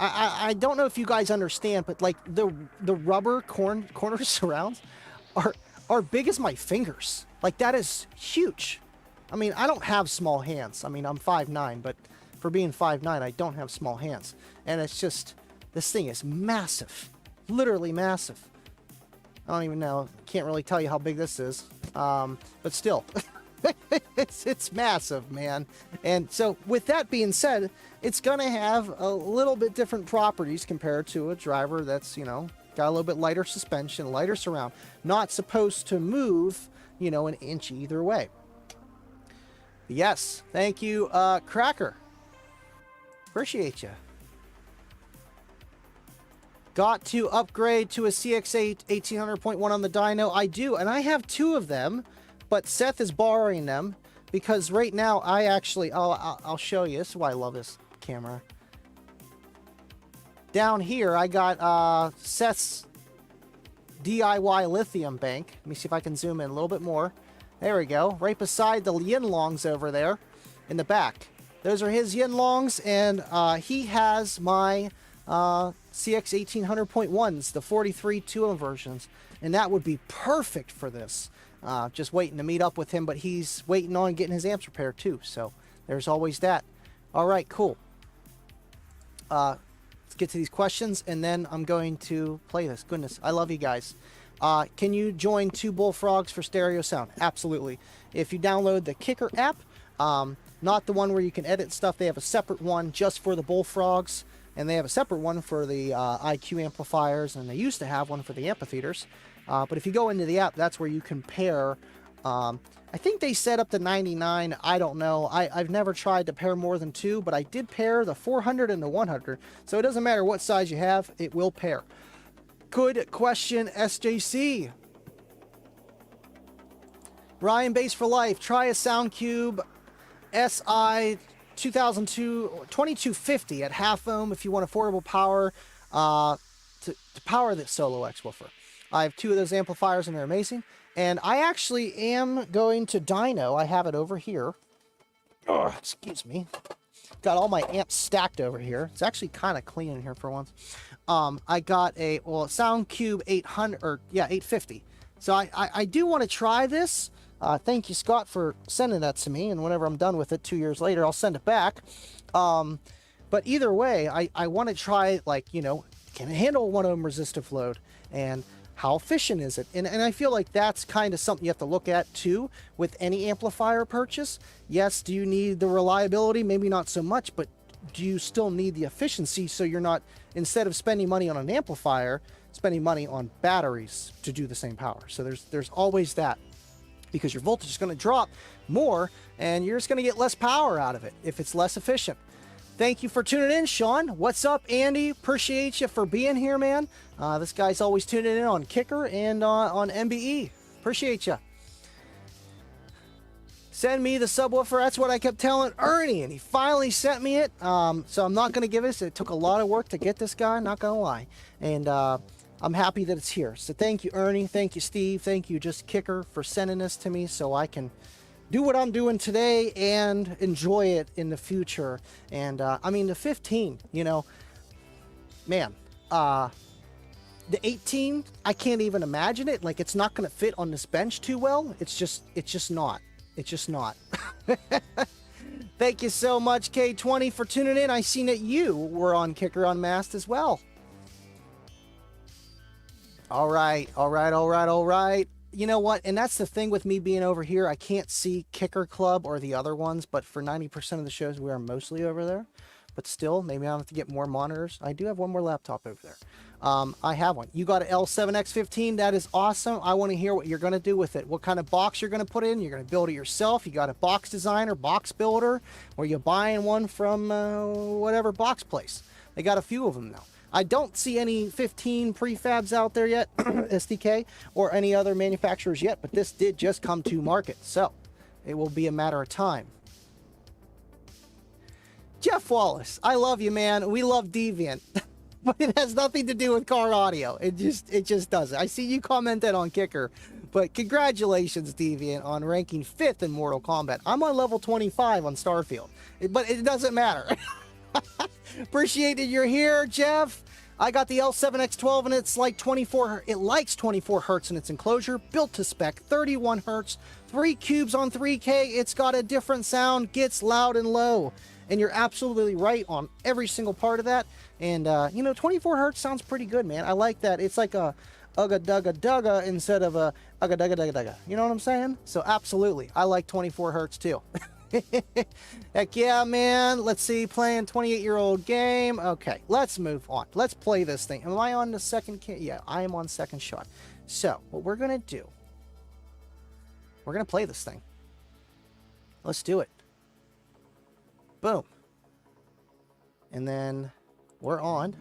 [SPEAKER 3] I don't know if you guys understand, but like the rubber corner surrounds are big as my fingers. Like, that is huge. I mean, I don't have small hands. I mean, I'm 5'9", but for being 5'9", I don't have small hands. And it's just, this thing is massive, literally massive. I don't even know. Can't really tell you how big this is, but still. It's massive, man. And so with that being said, it's gonna have a little bit different properties compared to a driver that's, you know, got a little bit lighter suspension, lighter surround, not supposed to move, you know, an inch either way. Yes, thank you, Cracker. Appreciate you. Got to upgrade to a CX8 1800.1 on the dyno. I do, and I have 2 of them. But Seth is borrowing them because right now I actually, I'll show you. This is why I love this camera. Down here, I got Seth's DIY lithium bank. Let me see if I can zoom in a little bit more. There we go. Right beside the Yin Longs over there in the back. Those are his Yin Longs, and he has my CX 1800.1s, the 43 2 versions, and that would be perfect for this. Just waiting to meet up with him, but he's waiting on getting his amps repaired too, so there's always that. All right, cool. Let's get to these questions, and then I'm going to play this. Goodness, I love you guys. Can you join 2 Bullfrogs for stereo sound? Absolutely. If you download the Kicker app, not the one where you can edit stuff, they have a separate one just for the Bullfrogs, and they have a separate one for the IQ amplifiers, and they used to have one for the amphitheaters. But if you go into the app, that's where you can pair. I think they set up to 99. I don't know. I've never tried to pair more than 2, but I did pair the 400 and the 100. So it doesn't matter what size you have, it will pair. Good question, SJC. Ryan Bass for Life. Try a SoundCube SI 2250 at half ohm if you want affordable power to power the SoloX woofer. I have 2 of those amplifiers and they're amazing. And I actually am going to dyno. I have it over here. Oh, excuse me. Got all my amps stacked over here. It's actually kind of clean in here for once. I got a SoundCube 800 or 850. So I do want to try this. Thank you, Scott, for sending that to me. And whenever I'm done with it 2 years later, I'll send it back. But either way, I want to try, like, you know, can it handle 1 ohm resistive load? And how efficient is it? And I feel like that's kind of something you have to look at too with any amplifier purchase. Yes, do you need the reliability? Maybe not so much, but do you still need the efficiency so you're not, instead of spending money on an amplifier, spending money on batteries to do the same power? So there's always that, because your voltage is going to drop more and you're just going to get less power out of it if it's less efficient. Thank you for tuning in, Sean. What's up, Andy? Appreciate you for being here, man. This guy's always tuning in on Kicker and on MBE. Appreciate you. Send me the subwoofer. That's what I kept telling Ernie, and he finally sent me it. So I'm not going to give this. It took a lot of work to get this guy, not going to lie. And I'm happy that it's here. So thank you, Ernie. Thank you, Steve. Thank you, Just Kicker, for sending this to me so I can do what I'm doing today and enjoy it in the future. And I mean, the 15, you know, man, the 18, I can't even imagine it. Like, it's not going to fit on this bench too well. It's just not. It's just not. Thank you so much, K20, for tuning in. I seen that you were on Kicker Unmasked as well. All right. You know what? And that's the thing with me being over here. I can't see Kicker Club or the other ones, but for 90% of the shows, we are mostly over there. But still, maybe I'll have to get more monitors. I do have one more laptop over there. I have one. You got an L7X15. That is awesome. I want to hear what you're going to do with it. What kind of box you're going to put in. You're going to build it yourself. You got a box designer, box builder, or you're buying one from whatever box place. They got a few of them now. I don't see any 15 prefabs out there yet, SDK, or any other manufacturers yet, but this did just come to market, so it will be a matter of time. Jeff Wallace, I love you, man. We love Deviant, but it has nothing to do with car audio. It just doesn't. I see you commented on Kicker, but congratulations, Deviant, on ranking 5th in Mortal Kombat. I'm on level 25 on Starfield, but it doesn't matter. Appreciate that you're here, Jeff. I got the L7X12 and it's like 24. It likes 24 hertz in its enclosure, built to spec, 31 hertz, 3 cubes on 3K. It's got a different sound, gets loud and low, and you're absolutely right on every single part of that. And you know, 24 hertz sounds pretty good, man. I like that. It's like a ugga dugga dugga instead of a ugga dugga dugga dugga. You know what I'm saying? So absolutely, I like 24 hertz too. Heck yeah, man. Let's see, playing 28-year-old game. Okay, let's move on. Let's play this thing. Am I on the second? Yeah, I am on second shot. So what we're gonna do, we're gonna play this thing. Let's do it. Boom. And then we're on.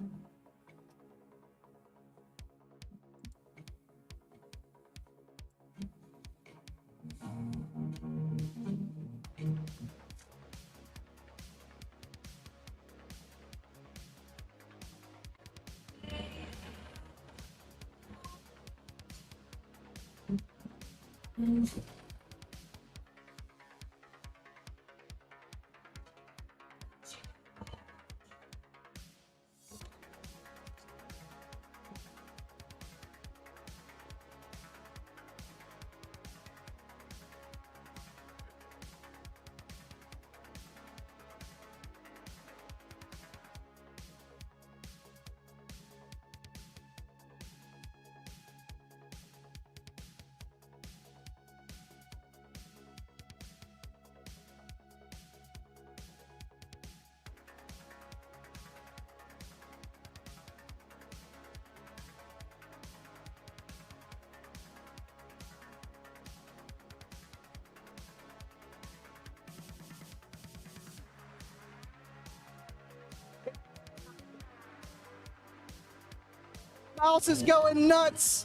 [SPEAKER 3] Mouse is going nuts.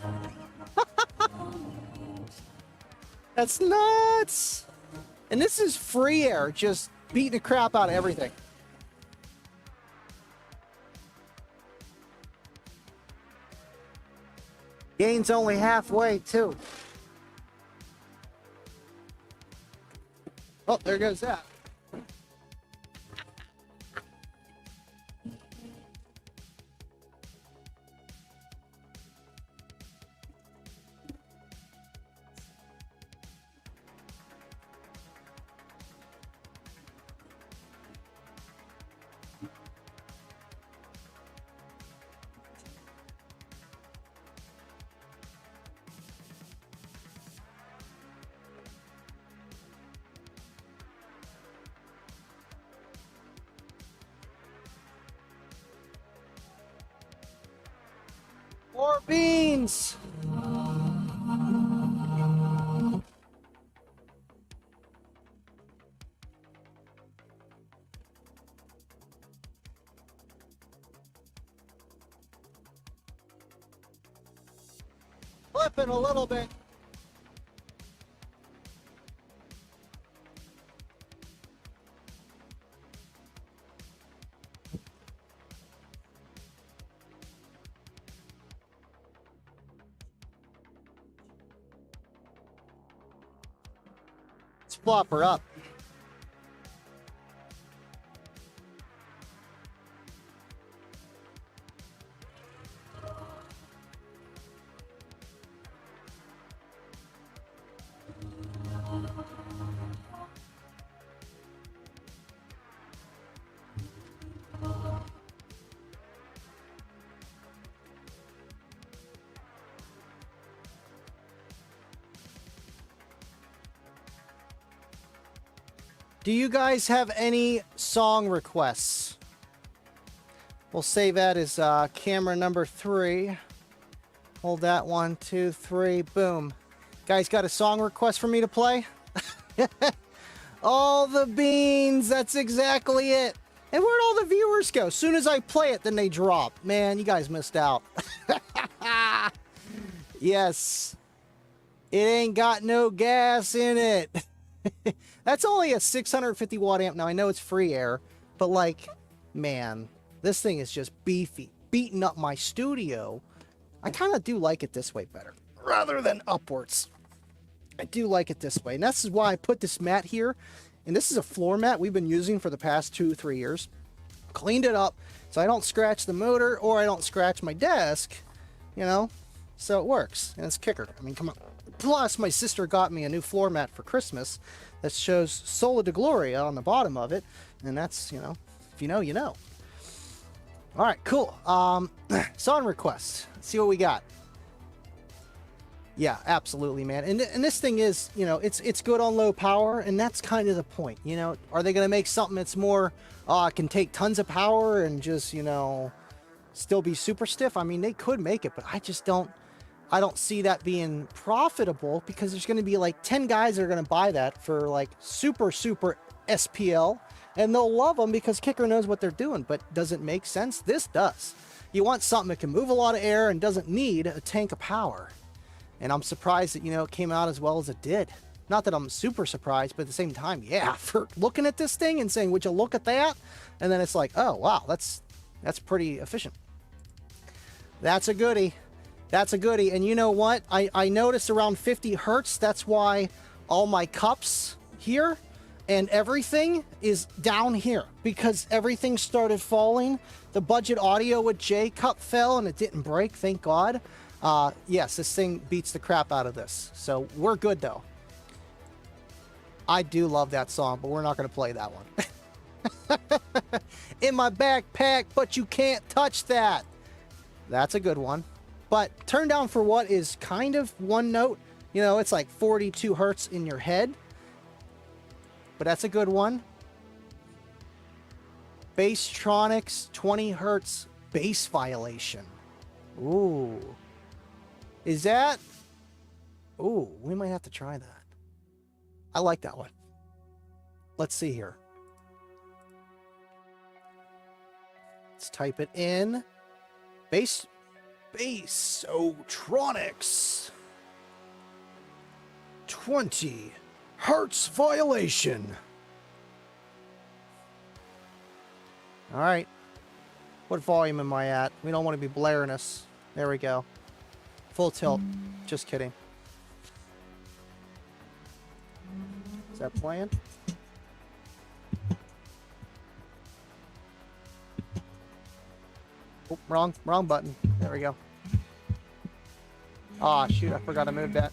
[SPEAKER 3] That's nuts. And this is free air, just beating the crap out of everything. Gain's only halfway too. Oh, there goes that. More beans! Flipping a little bit. Let's flop her up. Do you guys have any song requests? We'll save that as camera number 3. Hold that, 1, 2, 3, boom. Guys got a song request for me to play? All the beans, that's exactly it. And where'd all the viewers go? As soon as I play it, then they drop. Man, you guys missed out. Yes. It ain't got no gas in it. That's only a 650 watt amp. Now, I know it's free air, but like, man, this thing is just beefy, beating up my studio. I kind of do like it this way better, rather than upwards. I do like it this way, and this is why I put this mat here. And this is a floor mat we've been using for the past 2-3 years. Cleaned it up so I don't scratch the motor or I don't scratch my desk, you know, so it works, and it's kicker. I mean, come on. Plus, my sister got me a new floor mat for Christmas that shows Sola de Gloria on the bottom of it, and that's, you know, if you know, you know. All right, cool. Song requests. Let's see what we got. Yeah, absolutely, man. And this thing is, you know, it's good on low power, and that's kind of the point. You know, are they going to make something that's more, can take tons of power and just, you know, still be super stiff? I mean, they could make it, but I don't see that being profitable, because there's going to be like 10 guys that are going to buy that for like super SPL, and they'll love them because Kicker knows what they're doing. But does it make sense? This does. You want something that can move a lot of air and doesn't need a tank of power. And I'm surprised that, you know, it came out as well as it did. Not that I'm super surprised, but at the same time, yeah, for looking at this thing and saying, would you look at that? And then it's like, oh, wow, that's pretty efficient. That's a goodie. That's a goodie. And you know what? I noticed around 50 hertz. That's why all my cups here and everything is down here, because everything started falling. The budget audio with J cup fell and it didn't break, thank God. Yes, this thing beats the crap out of this. So we're good though. I do love that song, but we're not going to play that one. In my backpack, but you can't touch that. That's a good one. But turn down for what is kind of one note. You know, it's like 42 hertz in your head. But that's a good one. Basstronics 20 hertz bass violation. Ooh. Is that? Ooh, we might have to try that. I like that one. Let's see here. Let's type it in. Basstronics 20 hertz violation. All right. What volume am I at? We don't want to be blaring us. There we go. Full tilt. Just kidding. Is that playing? Oh, wrong button. There we go. Ah, shoot, I forgot to move that.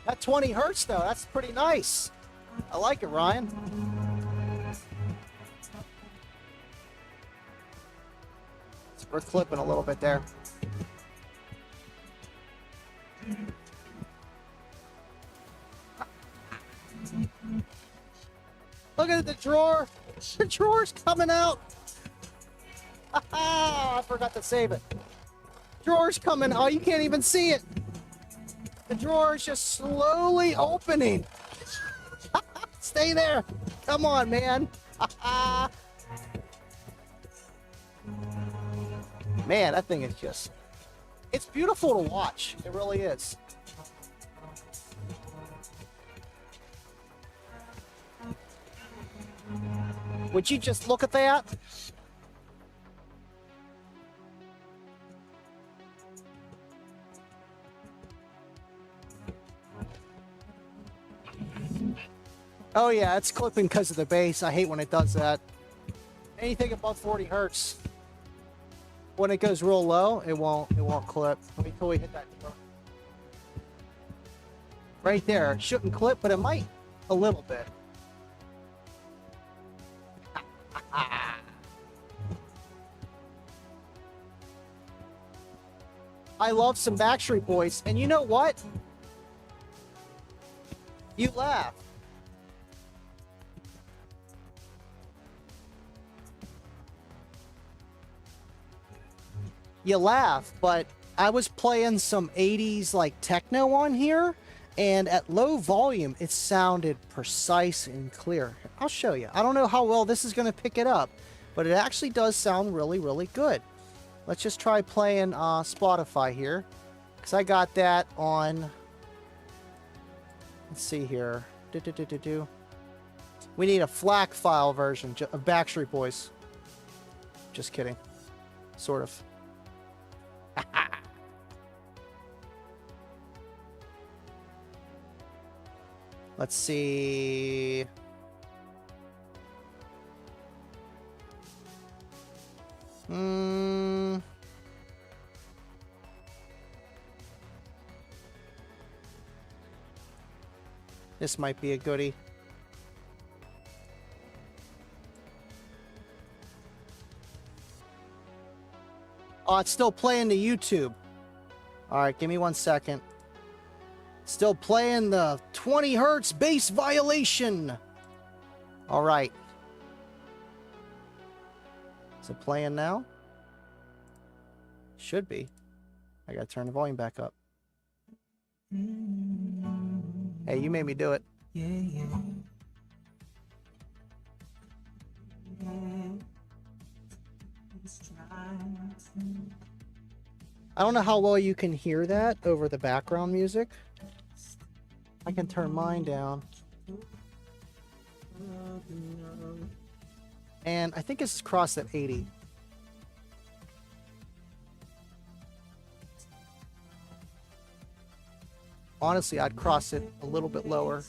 [SPEAKER 3] That 20 hertz though, that's pretty nice. I like it, Ryan. We're clipping a little bit there. Look at the drawer. The drawer's coming out. I forgot to save it. Drawer's coming. Oh, you can't even see it. The drawer's just slowly opening. Stay there. Come on, man. Man, that thing is just... It's beautiful to watch. It really is. Would you just look at that? Oh yeah, it's clipping because of the bass. I hate when it does that. Anything above 40 hertz. When it goes real low, it won't clip. Let me till we hit that. Right there. Shouldn't clip, but it might a little bit. I love some Backstreet Boys, and you know what? You laugh. You laugh, but I was playing some 80s like techno on here, and at low volume it sounded precise and clear. I'll show you. I don't know how well this is going to pick it up, but it actually does sound really, really good. Let's just try playing Spotify here, because I got that on, let's see here. We need a FLAC file version of Backstreet Boys. Just kidding. Sort of. Let's see. This might be a goodie. Oh, it's still playing the YouTube. All right, give me 1 second. Still playing the 20 hertz bass violation. All right. Is it playing now? Should be. I gotta turn the volume back up. Hey, you made me do it. I don't know how well you can hear that over the background music. I can turn mine down. And I think it's crossed at 80. Honestly, I'd cross it a little bit lower.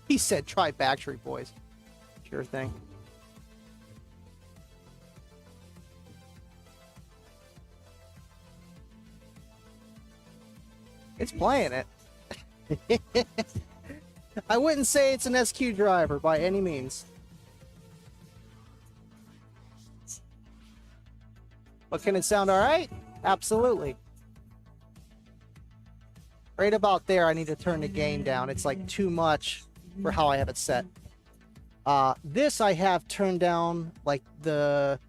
[SPEAKER 3] He said try Backstreet Boys. Sure thing. It's playing it. I wouldn't say it's an SQ driver by any means. But can it sound all right? Absolutely. Right about there, I need to turn the gain down. It's like too much for how I have it set. This I have turned down, like the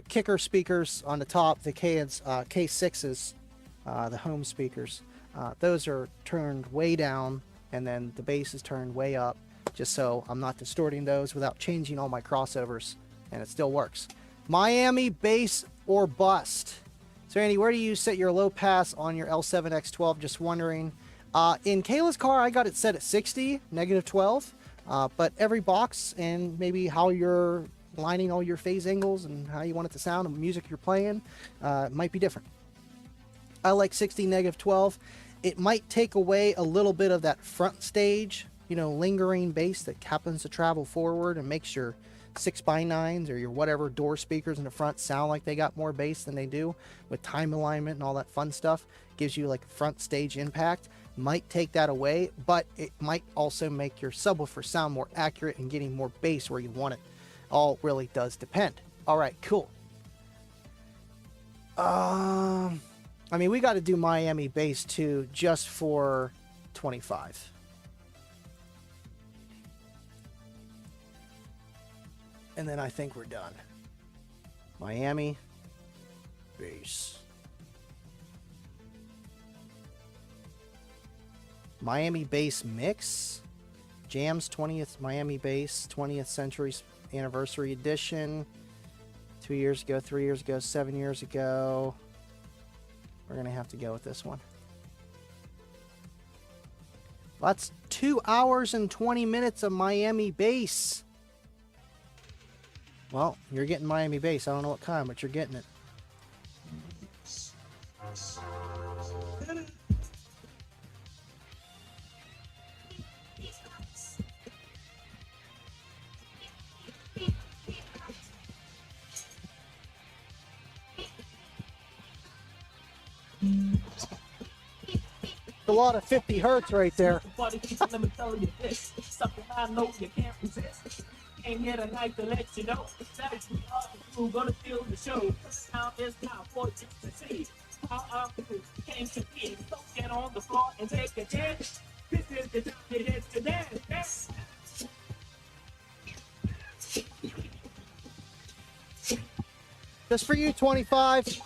[SPEAKER 3] kicker speakers on the top, the K6s, the home speakers. Those are turned way down, and then the bass is turned way up, just so I'm not distorting those without changing all my crossovers, and it still works. Miami bass or bust. So Andy, where do you set your low pass on your L7X12? Just wondering. In Kayla's car, I got it set at 60, -12, but every box and maybe how you're lining all your phase angles and how you want it to sound and music you're playing might be different. I like 60, -12. It might take away a little bit of that front stage you know, lingering bass that happens to travel forward and makes your 6x9s or your whatever door speakers in the front sound like they got more bass than they do, with time alignment and all that fun stuff, gives you like front stage impact, might take that away, but it might also make your subwoofer sound more accurate and getting more bass where you want it. All really does depend. All right, cool. I mean, we got to do Miami bass too, just for 25. And then I think we're done. Miami bass. Miami bass mix. Jams 20th Miami bass 20th century anniversary edition. 2 years ago, 3 years ago, 7 years ago. We're going to have to go with this one. That's 2 hours and 20 minutes of Miami bass. Well, you're getting Miami bass. I don't know what kind, but you're getting it. A lot of 50 hertz right there.
[SPEAKER 8] Let me tell you this, something I know you can't resist. Ain't here tonight to let you know that we are the crew gonna steal the show. Now is now for you to see how our crew came to be. So get on the floor and take a chance. This is the time it is to dance.
[SPEAKER 3] Just for you, 25.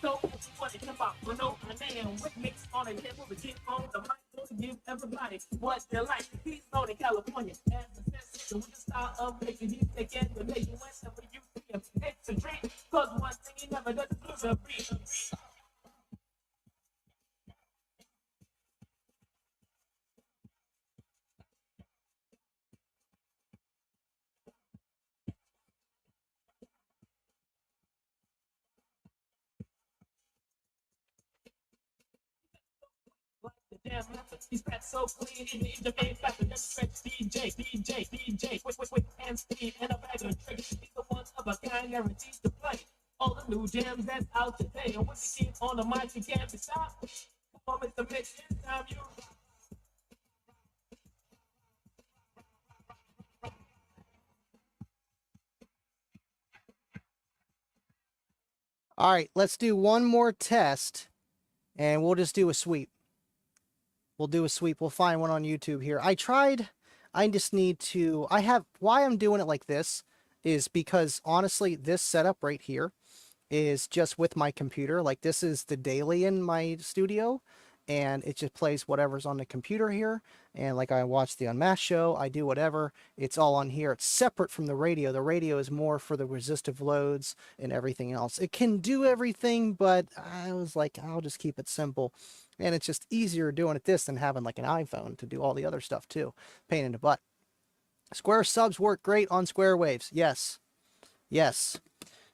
[SPEAKER 8] So if you want to hip hop, we know my name. What mix on a hip hop, get on the mic to give everybody what they like. He's known in California and the system with the style of making you think and the make you whenever you see him. It's a dream, cause one thing he never does is lose a beat. He's back so clean, in the main factor, never stretch DJ, quick, and speed, and a bag of tricks. He's the one of a kind, guaranteed to play all the new jams that's out today. And when he keep on the mic, he can't be stopped. Come on, Mr. Mix, this time you rock.
[SPEAKER 3] All right, let's do one more test, and we'll just do a sweep. We'll do a sweep. We'll find one on YouTube here. I just need to, why I'm doing it like this is because, honestly, this setup right here is just with my computer. Like, this is the daily in my studio, and it just plays whatever's on the computer here. And like, I watch the UnMasked show, I do whatever. It's all on here. It's separate from the radio. The radio is more for the resistive loads and everything else. It can do everything, but I was like, I'll just keep it simple. And it's just easier doing it this than having like an iPhone to do all the other stuff too. Pain in the butt. Square subs work great on square waves. Yes. Yes.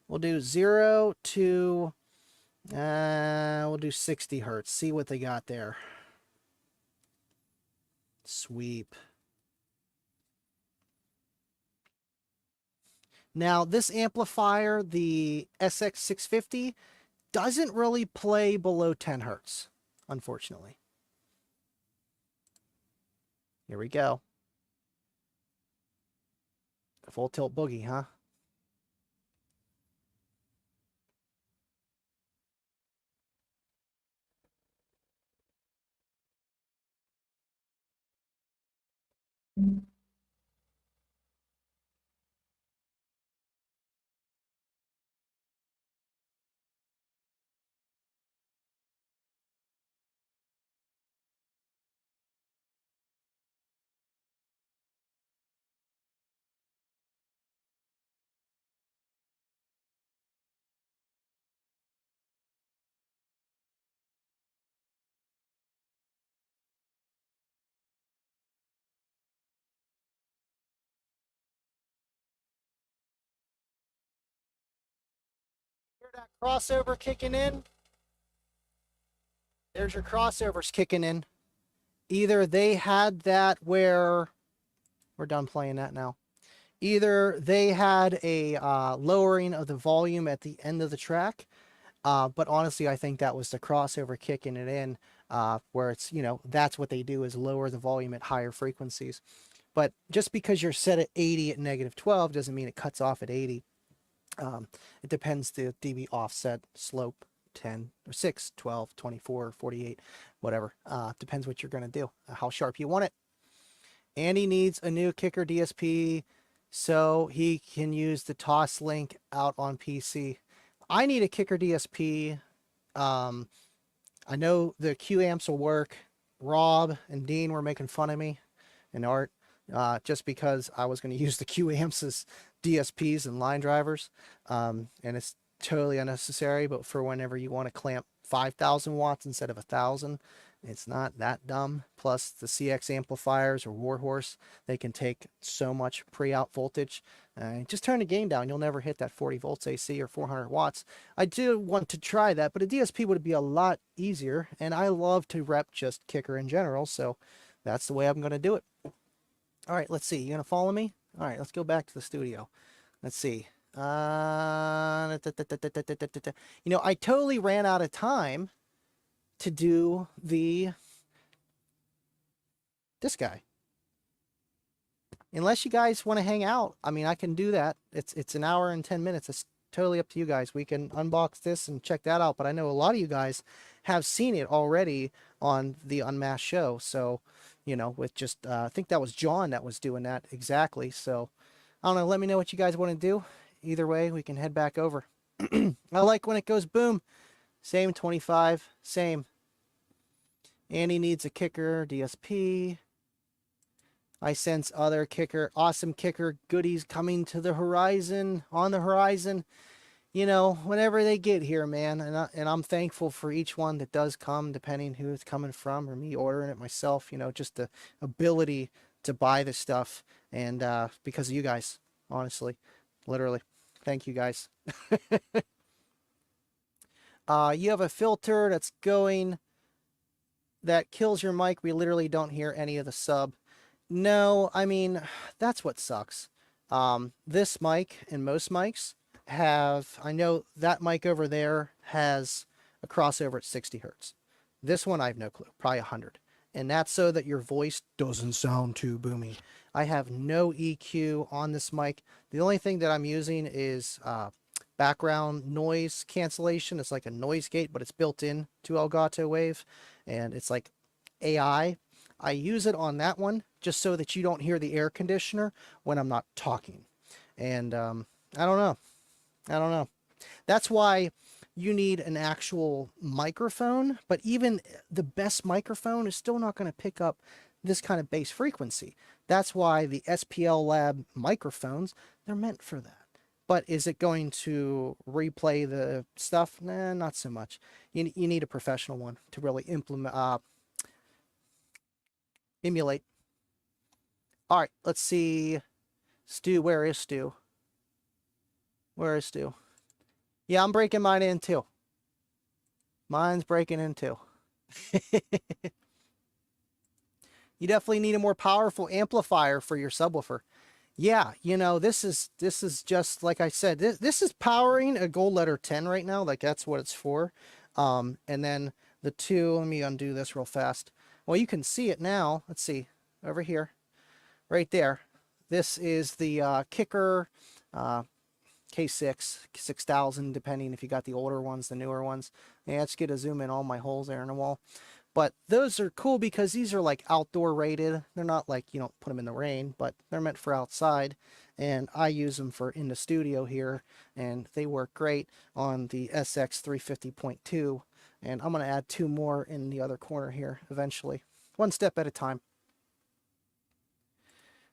[SPEAKER 3] We'll do 0 to, we'll do 60 hertz. See what they got there. Sweep. Now, this amplifier, the SX650, doesn't really play below 10 hertz, unfortunately. Here we go. Full tilt boogie, huh? hear that crossover kicking in? There's your crossovers kicking in. Either they had that where... We're done playing that now. Either they had a lowering of the volume at the end of the track, but honestly, I think that was the crossover kicking it in, where it's, you know, that's what they do is lower the volume at higher frequencies. But just because you're set at 80 at -12 doesn't mean it cuts off at 80. It depends the dB offset, slope, 10 or 6, 12, 24, 48, whatever. Depends what you're going to do, how sharp you want it. Andy needs a new kicker DSP so he can use the Toss Link out on PC. I need a kicker DSP. I know the Q amps will work. Rob and Dean were making fun of me and Art just because I was going to use the Q amps as DSPs and line drivers. And it's totally unnecessary, but for whenever you want to clamp 5,000 watts instead of 1,000, it's not that dumb. Plus the CX amplifiers or Warhorse, they can take so much pre-out voltage. Just turn the gain down. You'll never hit that 40 volts AC or 400 watts. I do want to try that, but a DSP would be a lot easier. And I love to rep just kicker in general. So that's the way I'm going to do it. All right, let's see. You going to follow me? All right, let's go back to the studio. Let's see. You know, I totally ran out of time to do this guy. Unless you guys want to hang out, I mean, I can do that. It's an hour and 10 minutes. It's totally up to you guys. We can unbox this and check that out. But I know a lot of you guys have seen it already on the UnMasked show. So, you know, with just, I think that was John that was doing that exactly. So, I don't know. Let me know what you guys want to do. Either way, we can head back over. I like when it goes boom. Same 25, same. Andy needs a kicker, DSP. I sense other kicker, awesome kicker goodies coming to the horizon, on the horizon. You know, whenever they get here, man. And I'm thankful for each one that does come, depending who it's coming from or me ordering it myself. You know, just the ability to buy this stuff. And because of you guys, honestly, literally. Thank you guys. You have a filter that's going, that kills your mic. We literally don't hear any of the sub. No, I mean, that's what sucks. This mic and most mics have, I know that mic over there has a crossover at 60 hertz. This one, I have no clue, probably 100. And that's so that your voice doesn't sound too boomy. I have no EQ on this mic. The only thing that I'm using is background noise cancellation. It's like a noise gate, but it's built in to Elgato Wave, and it's like AI. I use it on that one just so that you don't hear the air conditioner when I'm not talking. And I don't know. That's why you need an actual microphone, but even the best microphone is still not going to pick up this kind of bass frequency. That's why the SPL Lab microphones, they're meant for that. But is it going to replay the stuff? Nah, not so much. You need a professional one to really emulate. All right, let's see. Stu, where is Stu? Where is Stu? Yeah, I'm breaking mine in too. Mine's breaking in too. You definitely need a more powerful amplifier for your subwoofer. Yeah, you know, this is just like I said, this is powering a Gold Letter 10 right now. Like that's what it's for. And then the two, let me undo this real fast. Well, you can see it now. Let's see over here, right there. This is the kicker K6, 6000, depending if you got the older ones, the newer ones. Yeah, let's get a zoom in all my holes there in the wall. But those are cool because these are like outdoor rated. They're not like, you don't put them in the rain, but they're meant for outside. And I use them for in the studio here, and they work great on the SX 350.2. And I'm going to add two more in the other corner here eventually. One step at a time.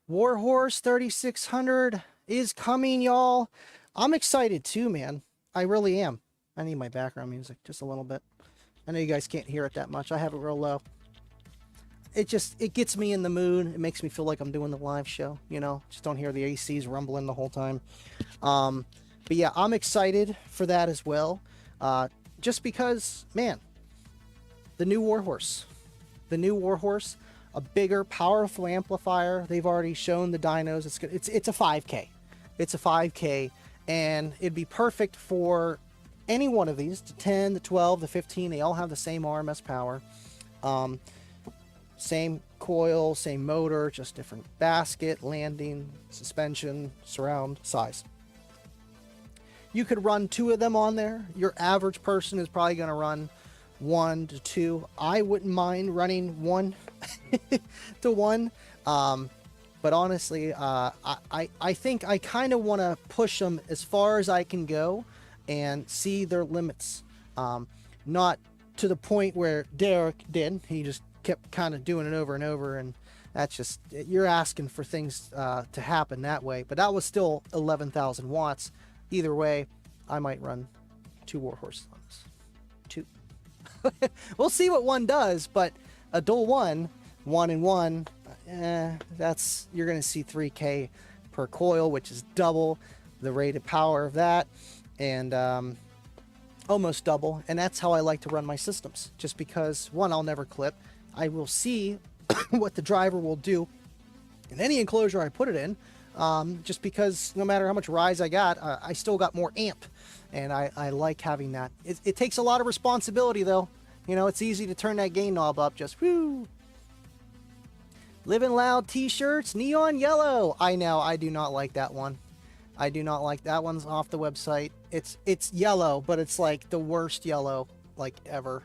[SPEAKER 3] Warhorse 3600 is coming, y'all. I'm excited too, man. I really am. I need my background music just a little bit. I know you guys can't hear it that much. I have it real low. It gets me in the mood. It makes me feel like I'm doing the live show, you know. Just don't hear the ACs rumbling the whole time. But yeah, I'm excited for that as well. Just because, man, the new Warhorse. The new Warhorse, a bigger, powerful amplifier. They've already shown the dynos. It's a 5K. It's a 5K, and it'd be perfect for any one of these. The 10, the 12, the 15. They all have the same RMS power. Same coil, same motor, just different basket, landing, suspension, surround, size. You could run 2 of them on there. Your average person is probably going to run 1 to 2. I wouldn't mind running 1 to 1. But honestly, I think I kind of want to push them as far as I can go and see their limits. Not to the point where Derek did. He just kept kind of doing it over and over, and that's just, you're asking for things to happen that way. But that was still 11,000 watts. Either way, I might run 2 Warhorse lungs. 2. We'll see what 1 does, but a dual 1 and 1, that's, you're going to see 3K per coil, which is double the rated power of that, and almost double. And that's how I like to run my systems, just because, 1, I'll never clip. I will see what the driver will do in any enclosure I put it in, just because no matter how much rise I got, I still got more amp, and I like having that. It takes a lot of responsibility, though. You know, it's easy to turn that gain knob up, just whoo. Livin Loud t-shirts, neon yellow. I know, I do not like that one. I do not like that one's off the website. It's yellow, but it's like the worst yellow like ever.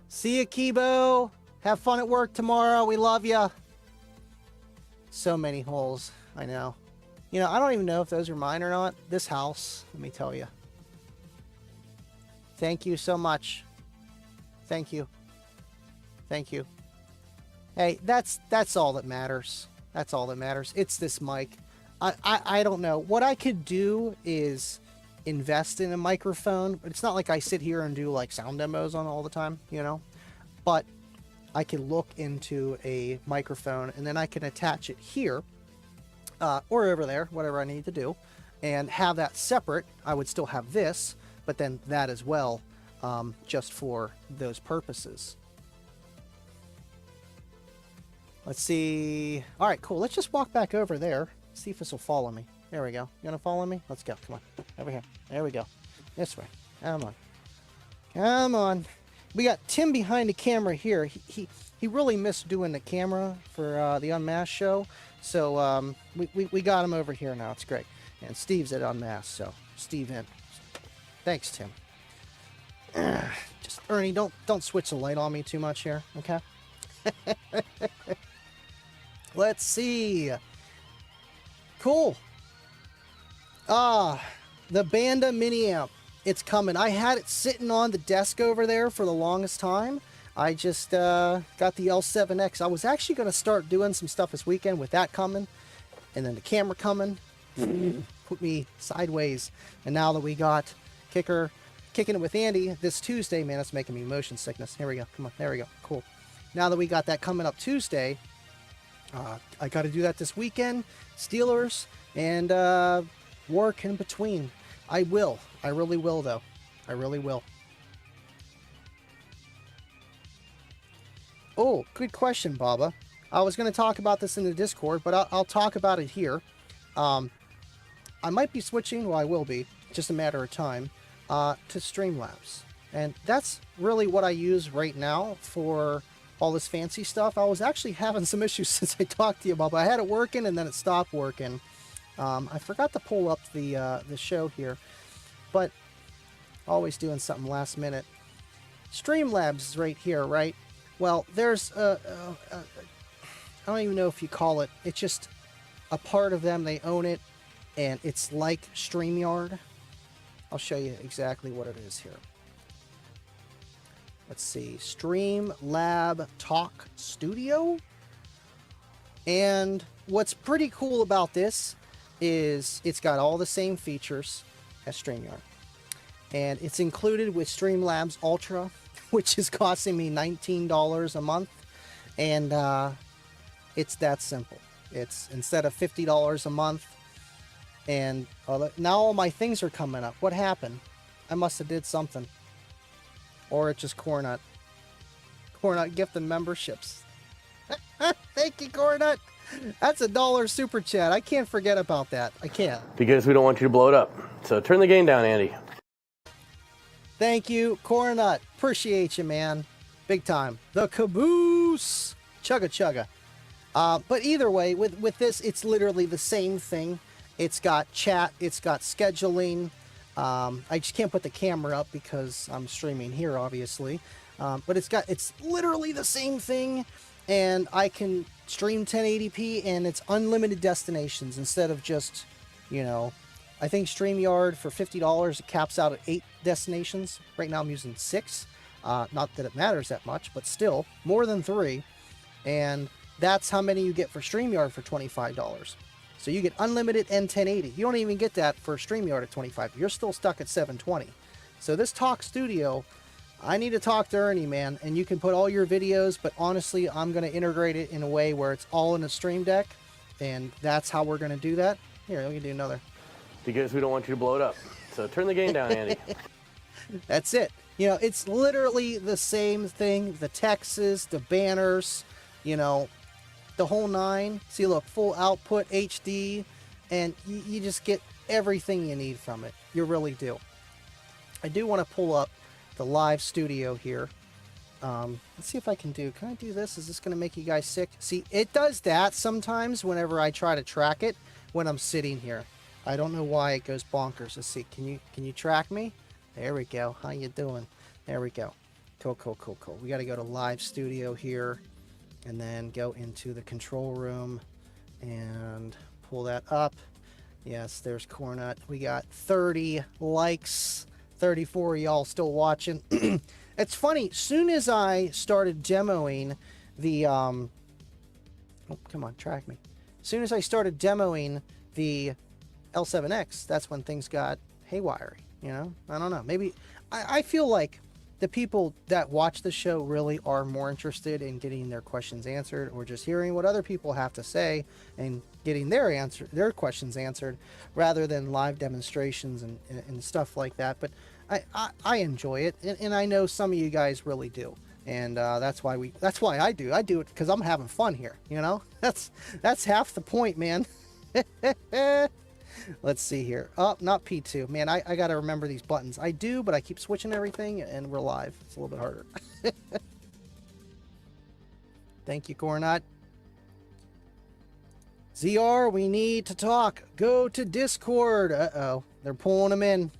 [SPEAKER 3] See ya, Kibo. Have fun at work tomorrow. We love ya. So many holes. I know. You know, I don't even know if those are mine or not. This house, let me tell you. Thank you so much. Thank you. Thank you. Hey, that's all that matters. That's all that matters. It's this mic. I don't know. What I could do is invest in a microphone, but it's not like I sit here and do like sound demos on all the time, you know. But I can look into a microphone, and then I can attach it here or over there, whatever I need to do, and have that separate. I would still have this, but then that as well, just for those purposes. Let's see. All right, cool. Let's just walk back over there. See if this will follow me. There we go. You gonna follow me? Let's go. Come on. Over here. There we go. This way. Come on. Come on. We got Tim behind the camera here. He really missed doing the camera for the UnMasked show. So we got him over here now. It's great. And Steve's at UnMasked, so Steve in. Thanks, Tim. Just Ernie, don't switch the light on me too much here, okay? Let's see. Cool. The Banda mini amp. It's coming. I had it sitting on the desk over there for the longest time. I just got the L7X. I was actually going to start doing some stuff this weekend with that coming, and then the camera coming. Put me sideways. And now that we got Kicking It with Andy this Tuesday, man, it's making me motion sickness. Here we go. Come on. There we go. Cool. Now that we got that coming up Tuesday, I got to do that this weekend. Steelers and work in between. I will. I really will, though. I really will. Oh, good question, Baba. I was going to talk about this in the Discord, but I'll talk about it here. I might be switching, well, I will be, just a matter of time, to Streamlabs. And that's really what I use right now for all this fancy stuff. I was actually having some issues since I talked to you about it. I had it working, and then it stopped working. I forgot to pull up the show here, but always doing something last minute. Streamlabs is right here, right? Well, there's I don't even know if you call it. It's just a part of them. They own it, and it's like StreamYard. I'll show you exactly what it is here. Let's see, Streamlab Talk Studio. And what's pretty cool about this is it's got all the same features as StreamYard. And it's included with Streamlabs Ultra, which is costing me $19 a month. And it's that simple. It's instead of $50 a month, And now all my things are coming up. What happened? I must have did something. Or it's just Cornut. Cornut gifting memberships. Thank you, Cornut. That's $1 super chat. I can't forget about that. I can't.
[SPEAKER 9] Because we don't want you to blow it up. So turn the game down, Andy.
[SPEAKER 3] Thank you, Cornut. Appreciate you, man. Big time. The caboose. Chugga chugga. But either way, with this, it's literally the same thing. It's got chat. It's got scheduling. I just can't put the camera up because I'm streaming here, obviously. But it's literally the same thing. And I can stream 1080p, and it's unlimited destinations instead of just, you know, I think StreamYard for $50, it caps out at 8 destinations. Right now I'm using 6. Not that it matters that much, but still, more than 3. And that's how many you get for StreamYard for $25. So you get unlimited and 1080. You don't even get that for StreamYard at $25. You're still stuck at $720. So this Talk Studio, I need to talk to Ernie, man, and you can put all your videos, but honestly, I'm going to integrate it in a way where it's all in a Stream Deck, and that's how we're going to do that. Here, let me do another.
[SPEAKER 9] Because we don't want you to blow it up. So turn the game down, Andy.
[SPEAKER 3] That's it. You know, it's literally the same thing. The texts, the banners, you know, the whole 9. See, look, full output HD, and you just get everything you need from it. You really do. I do want to pull up the live studio here. Let's see if I can I do this? Is this going to make you guys sick? See, it does that sometimes whenever I try to track it when I'm sitting here. I don't know why it goes bonkers. Let's see. Can you track me? There we go. How you doing? There we go. Cool, cool, cool, cool. We got to go to live studio here and then go into the control room and pull that up. Yes, there's Cornut. We got 30 likes. 34 of y'all still watching. It's funny, soon as I started demoing the oh, come on, track me. Soon as I started demoing the L7X, that's when things got haywire, you know? I don't know. Maybe I feel like the people that watch the show really are more interested in getting their questions answered or just hearing what other people have to say and getting their questions answered rather than live demonstrations and stuff like that. But I enjoy it, and I know some of you guys really do, and that's why I do it because I'm having fun here, you know. That's half the point, man. Let's see here. Oh, not P2. Man, I got to remember these buttons. I do, but I keep switching everything, and we're live. It's a little bit harder. Thank you, Cornut. ZR, we need to talk. Go to Discord. Uh-oh. They're pulling them in.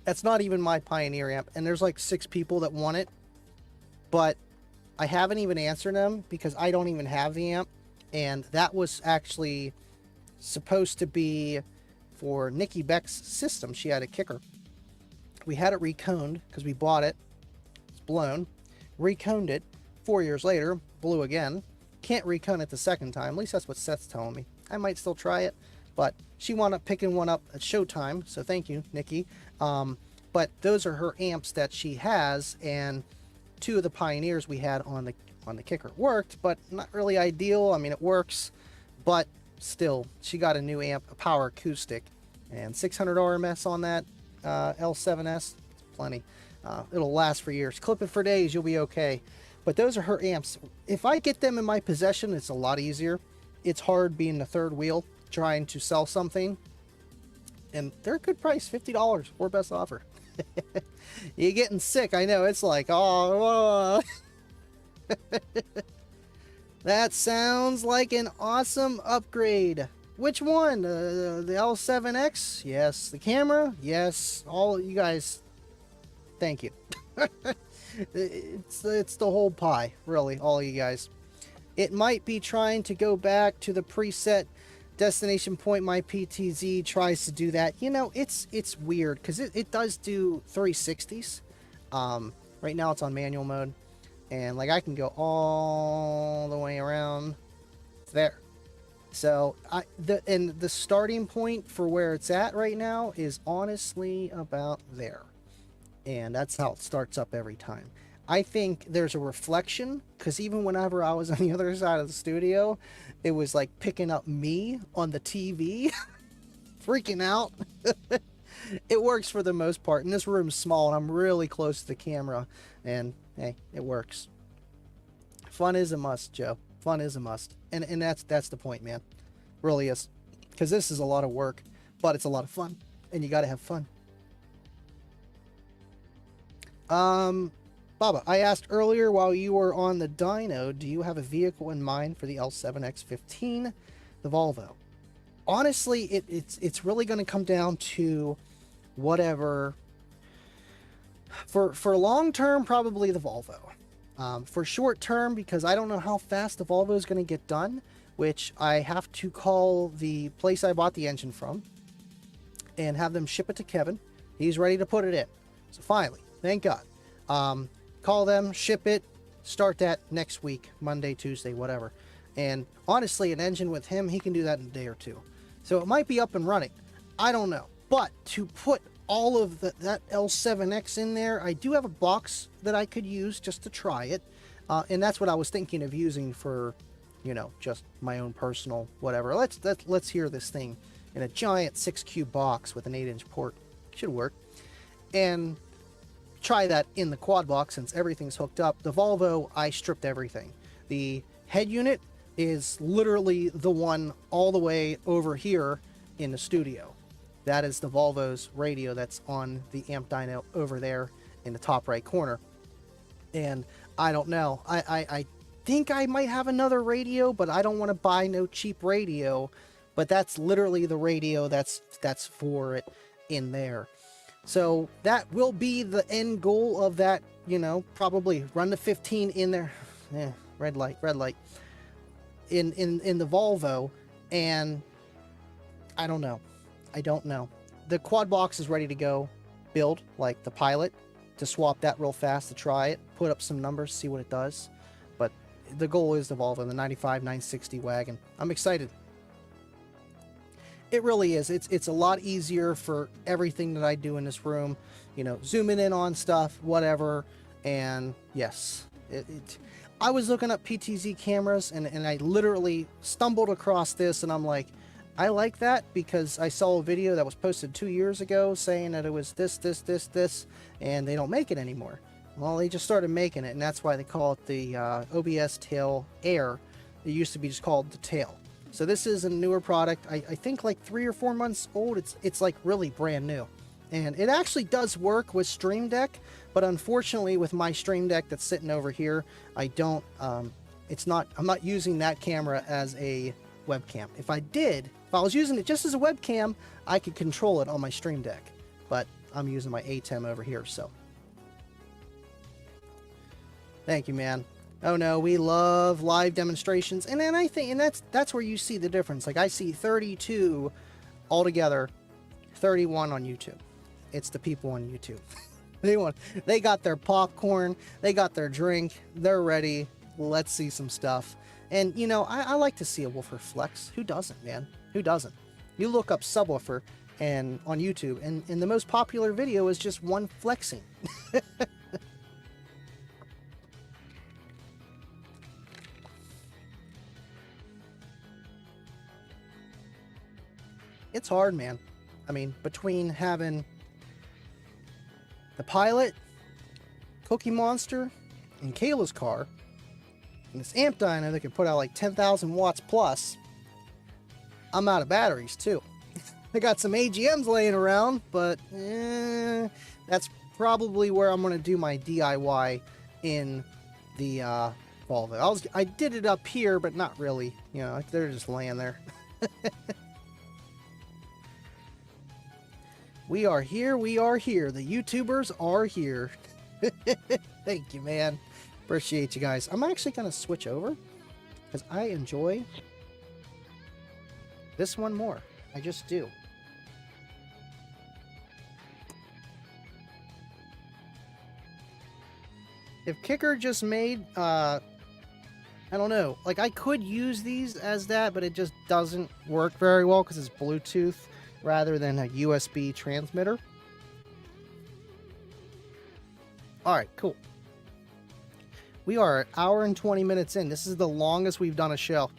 [SPEAKER 3] That's not even my Pioneer amp, and there's like 6 people that want it, but I haven't even answered them because I don't even have the amp, and that was actually supposed to be for Nikki Beck's system. She had a kicker. We had it reconed because we bought it. It's blown. Reconed it. 4 years later, blew again. Can't recone it the second time. At least that's what Seth's telling me. I might still try it, but she wound up picking one up at Showtime, so thank you, Nikki. But those are her amps that she has, and 2 of the Pioneers we had on the kicker worked, but not really ideal. I mean, it works, but still, she got a new amp, a power acoustic, and 600 RMS on that L7S. Plenty. It'll last for years. Clip it for days, you'll be okay. But those are her amps. If I get them in my possession, it's a lot easier. It's hard being the third wheel trying to sell something, and they're a good price, $50 or best offer. You're getting sick. I know, it's like, oh. That sounds like an awesome upgrade. Which one? The L7X? Yes. The camera? Yes. All you guys, thank you. It's the whole pie, really, all you guys. It might be trying to go back to the preset destination point. My PTZ tries to do that. You know, it's weird because it does do 360s. Right now it's on manual mode, and like I can go all the way around there. So the starting point for where it's at right now is honestly about there, and that's how it starts up every time. I think there's a reflection, because even whenever I was on the other side of the studio, it was like picking up me on the TV, freaking out. It works for the most part. And this room's small, and I'm really close to the camera, and hey, it works. Fun is a must, Joe. Fun is a must. And that's the point, man. Really is. Because this is a lot of work, but it's a lot of fun, and you got to have fun. Baba, I asked earlier while you were on the dyno, do you have a vehicle in mind for the L7X15, the Volvo? Honestly, it's really going to come down to whatever. For long term, probably the Volvo. For short term, because I don't know how fast the Volvo is going to get done, which I have to call the place I bought the engine from and have them ship it to Kevin. He's ready to put it in. So finally, thank God. Call them, ship it, start that next week, Monday, Tuesday, whatever. And honestly, an engine with him, he can do that in a day or two. So it might be up and running. I don't know. But to put all of that L7X in there, I do have a box that I could use just to try it. And that's what I was thinking of using for, you know, just my own personal whatever. Let's hear this thing in a giant 6-cube box with an 8-inch port. Should work. And try that in the quad box since everything's hooked up. The Volvo, I stripped everything. The head unit is literally the one all the way over here in the studio. That is the Volvo's radio that's on the amp dyno over there in the top right corner. And I don't know. I think I might have another radio, but I don't want to buy no cheap radio. But that's literally the radio that's for it in there. So that will be the end goal of that, you know, probably run the 15 in there. Red light. In the Volvo, and I don't know. The quad box is ready to go, build like the Pilot, to swap that real fast to try it, put up some numbers, see what it does. But the goal is the Volvo, the 95 960 wagon. I'm excited. It really is. It's a lot easier for everything that I do in this room. You know, zooming in on stuff, whatever. And yes, I was looking up PTZ cameras, and I literally stumbled across this, and I'm like, I like that because I saw a video that was posted 2 years ago saying that it was this, and they don't make it anymore. Well, they just started making it, and that's why they call it the OBS Tail Air. It used to be just called the Tail. So this is a newer product. I think like 3 or 4 months old. It's like really brand new. And it actually does work with Stream Deck, but unfortunately with my Stream Deck that's sitting over here, I don't, I'm not using that camera as a webcam. If I was using it just as a webcam, I could control it on my Stream Deck, but I'm using my ATEM over here, so. Thank you, man. Oh no, we love live demonstrations, and then I think, and that's where you see the difference. Like I see 32 altogether, 31 on YouTube. It's the people on YouTube. They got their popcorn, they got their drink, they're ready. Let's see some stuff. And you know, I like to see a woofer flex. Who doesn't, man? Who doesn't? You look up subwoofer and on YouTube, and the most popular video is just one flexing. It's hard, man. I mean, between having the Pilot, Cookie Monster, and Kayla's car, and this amp dyno that can put out like 10,000 watts plus, I'm out of batteries too. I got some AGMs laying around, but that's probably where I'm going to do my DIY in the Volvo. I did it up here, but not really. You know, they're just laying there. We are here. The YouTubers are here. Thank you, man. Appreciate you guys. I'm actually going to switch over because I enjoy this one more. I just do. If Kicker just made, I don't know, like I could use these as that, but it just doesn't work very well because it's Bluetooth rather than a USB transmitter. Alright, cool. We are an hour and 20 minutes in. This is the longest we've done a show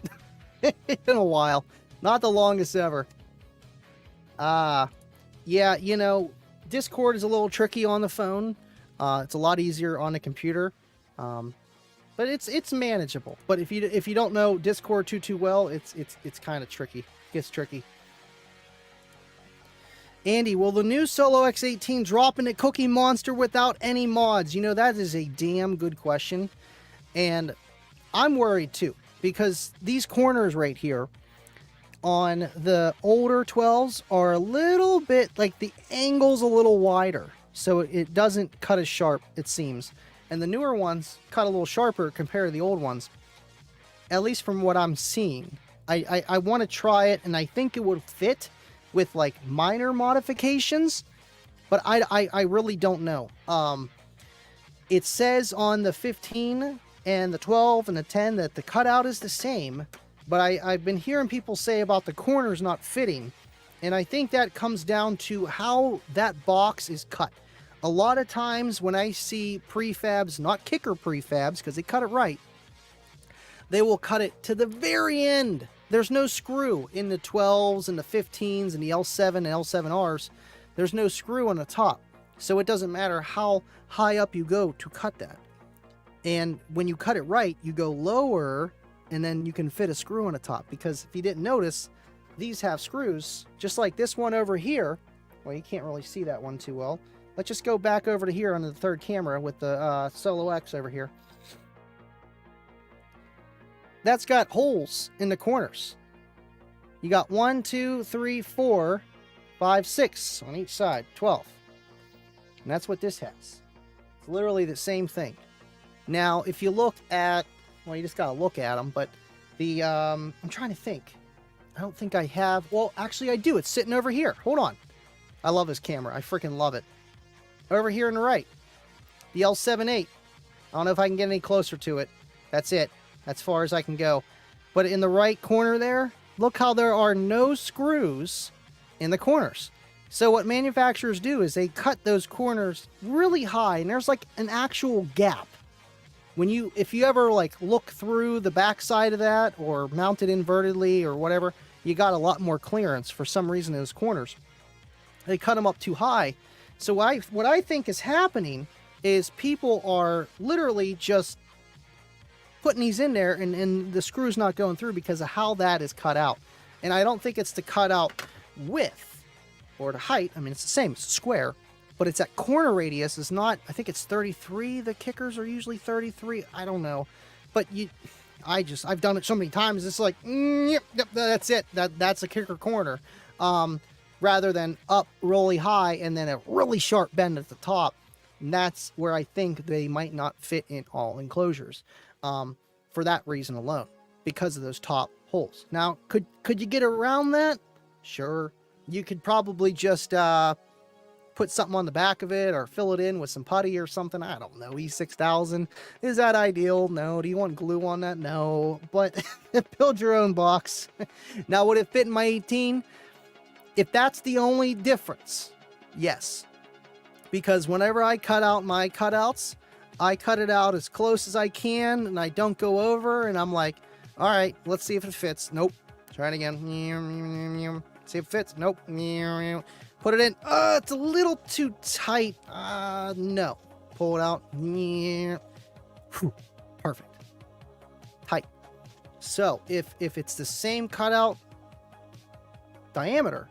[SPEAKER 3] in a while. Not the longest ever. Yeah, you know, Discord is a little tricky on the phone. It's a lot easier on the computer. But it's manageable. But if you don't know Discord too well, it's kind of tricky. It gets tricky. Andy, will the new Solo X18 drop into Cookie Monster without any mods? You know, that is a damn good question. And I'm worried too, because these corners right here on the older 12s are a little bit, like the angle's a little wider. So it doesn't cut as sharp, it seems. And the newer ones cut a little sharper compared to the old ones. At least from what I'm seeing. I want to try it, and I think it would fit with like minor modifications, but I really don't know. It says on the 15 and the 12 and the 10 that the cutout is the same, but I've been hearing people say about the corners not fitting, and I think that comes down to how that box is cut. A lot of times when I see prefabs, not kicker prefabs, because they cut it right, they will cut it to the very end. There's no screw in the 12s and the 15s and the L7 and L7Rs. There's no screw on the top. So it doesn't matter how high up you go to cut that. And when you cut it right, you go lower and then you can fit a screw on the top. Because if you didn't notice, these have screws, just like this one over here. Well, you can't really see that one too well. Let's just go back over to here on the third camera with the Solo X over here. That's got holes in the corners. You got 1, 2, 3, 4, 5, 6 on each side, 12. And that's what this has. It's literally the same thing. Now, if you look at, well, you just gotta look at them, but the, I'm trying to think. I don't think I have, well, actually I do. It's sitting over here. Hold on. I love this camera. I freaking love it. Over here on the right, the L7-8. I don't know if I can get any closer to it. That's it. As far as I can go. But in the right corner there, look how there are no screws in the corners. So what manufacturers do is they cut those corners really high, and there's like an actual gap. If you ever like look through the back side of that or mount it invertedly or whatever, you got a lot more clearance for some reason in those corners. They cut them up too high. So what I think is happening is people are literally just putting these in there and the screw's not going through because of how that is cut out. And I don't think it's the cutout width or the height. I mean, it's the same, it's square, but it's that corner radius is not, I think it's 33. The kickers are usually 33. I don't know. But I've done it so many times. It's like, yep, that's it. That's a kicker corner. Rather than up really high and then a really sharp bend at the top. And that's where I think they might not fit in all enclosures. For that reason alone, because of those top holes. Now, could you get around that? Sure. You could probably just put something on the back of it or fill it in with some putty or something. I don't know. E6000. Is that ideal? No. Do you want glue on that? No. But build your own box. Now, would it fit in my 18? If that's the only difference, yes. Because whenever I cut out my cutouts, I cut it out as close as I can, and I don't go over, and I'm like, all right, let's see if it fits. Nope. Try it again. See if it fits. Nope. Put it in. It's a little too tight. No. Pull it out. Whew. Perfect. Tight. So, if it's the same cutout diameter,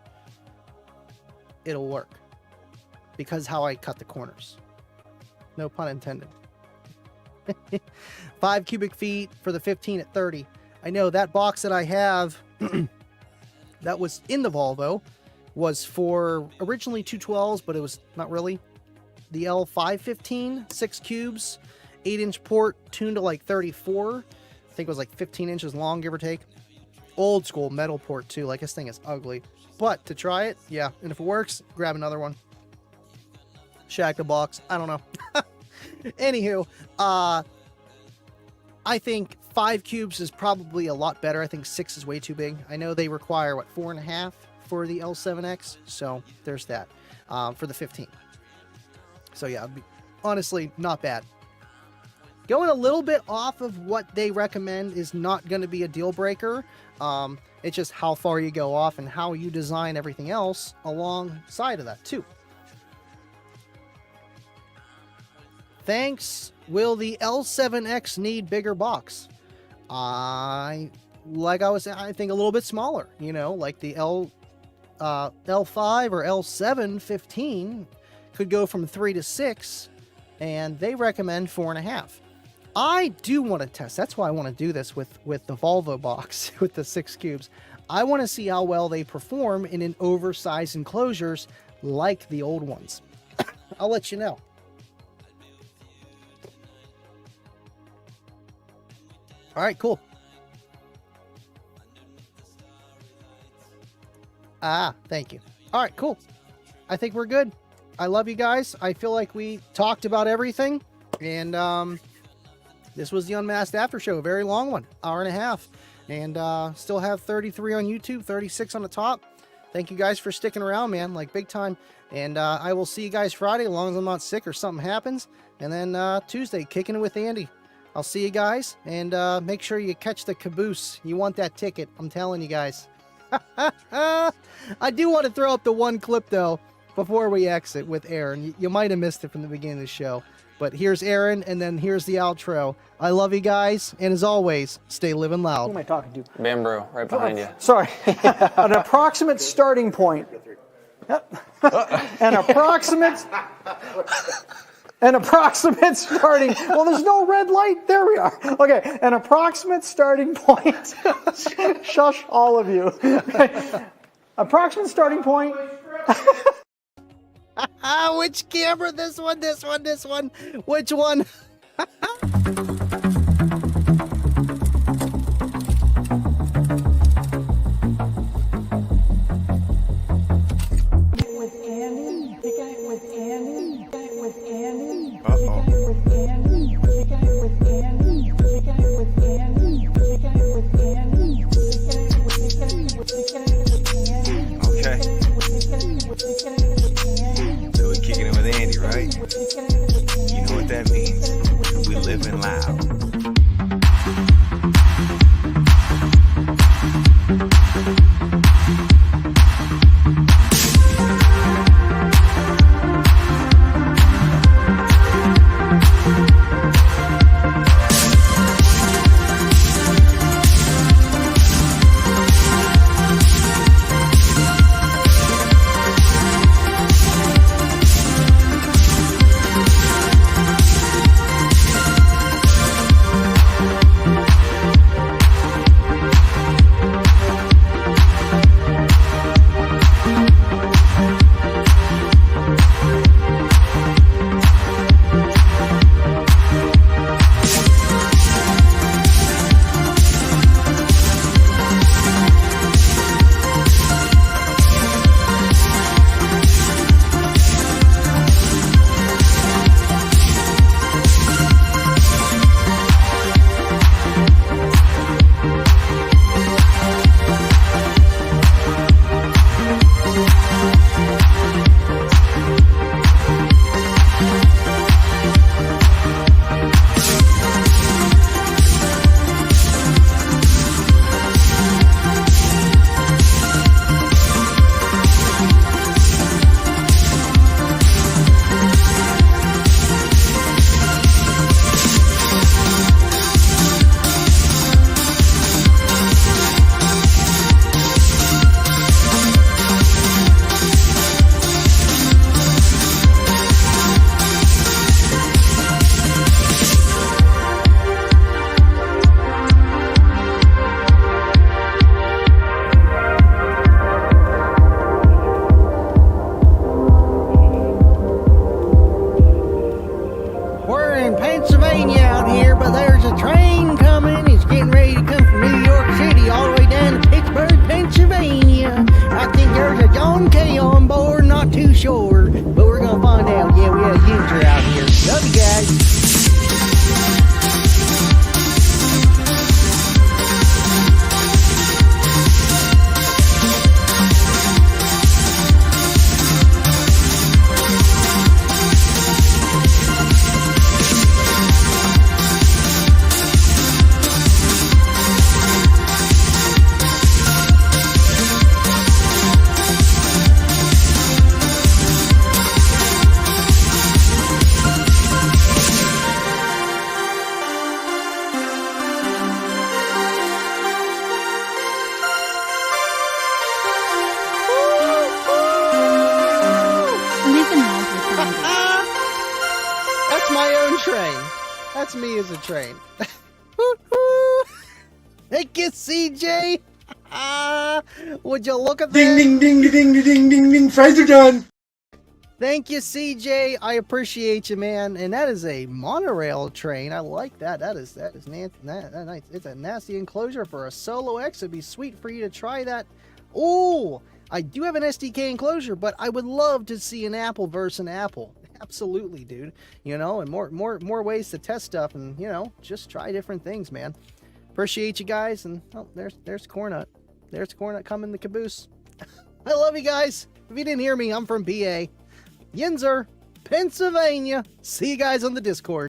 [SPEAKER 3] it'll work. Because how I cut the corners. No pun intended. 5 cubic feet for the 15 at 30. I know that box that I have that was in the Volvo was for originally 212s, but it was not really. The L515, 6 cubes, 8-inch port, tuned to like 34. I think it was like 15 inches long, give or take. Old school metal port too. Like, this thing is ugly. But to try it, yeah. And if it works, grab another one. Shack the box. I don't know. Anywho, I think 5 cubes is probably a lot better. I think 6 is way too big. I know they require, 4.5 for the L7X. So there's that for the 15. So yeah, honestly, not bad. Going a little bit off of what they recommend is not going to be a deal breaker. It's just how far you go off and how you design everything else alongside of that too. Thanks. Will the L7X need bigger box? I think a little bit smaller, you know, like the L5 or L7 15 could go from 3 to 6, and they recommend 4.5. I do want to test. That's why I want to do this with the Volvo box with the 6 cubes. I want to see how well they perform in an oversized enclosures like the old ones. I'll let you know. All right, cool. Thank you. All right, cool. I think we're good. I love you guys. I feel like we talked about everything, and this was the Unmasked After Show, a very long one, hour and a half, and still have 33 on YouTube, 36 on the top. Thank you guys for sticking around, man, like big time. And I will see you guys Friday, as long as I'm not sick or something happens, and then Tuesday, kicking it with Andy. I'll see you guys, and make sure you catch the caboose. You want that ticket, I'm telling you guys. I do want to throw up the one clip, though, before we exit with Aaron. You might have missed it from the beginning of the show. But here's Aaron, and then here's the outro. I love you guys, and as always, stay living loud.
[SPEAKER 1] Who am I talking to?
[SPEAKER 9] Bamboo, right behind you.
[SPEAKER 1] Sorry. An approximate starting point. An approximate starting. Well, there's no red light. There we are. Okay, an approximate starting point. Shush, all of you. Okay. Approximate starting point.
[SPEAKER 3] Which camera? This one, this one, this one. Which one?
[SPEAKER 4] So we're kicking it with Andy, right? You know what that means. We living loud.
[SPEAKER 3] train. That's me as a train. Thank you, CJ. Would you look at that?
[SPEAKER 2] Ding ding ding ding ding ding ding ding. Fries are done.
[SPEAKER 3] Thank you, CJ. I appreciate you, man. And that is a monorail train. I like that. That is nice. It's a nasty enclosure for a Solo X. It'd be sweet for you to try that. Oh, I do have an SDK enclosure, but I would love to see an Apple versus an Apple. Absolutely, dude. You know, and more ways to test stuff, and you know, just try different things, man. Appreciate you guys. And oh, there's Cornut. There's Cornut coming the caboose. I love you guys. If you didn't hear me, I'm from PA. Yinzer, Pennsylvania. See you guys on the Discord.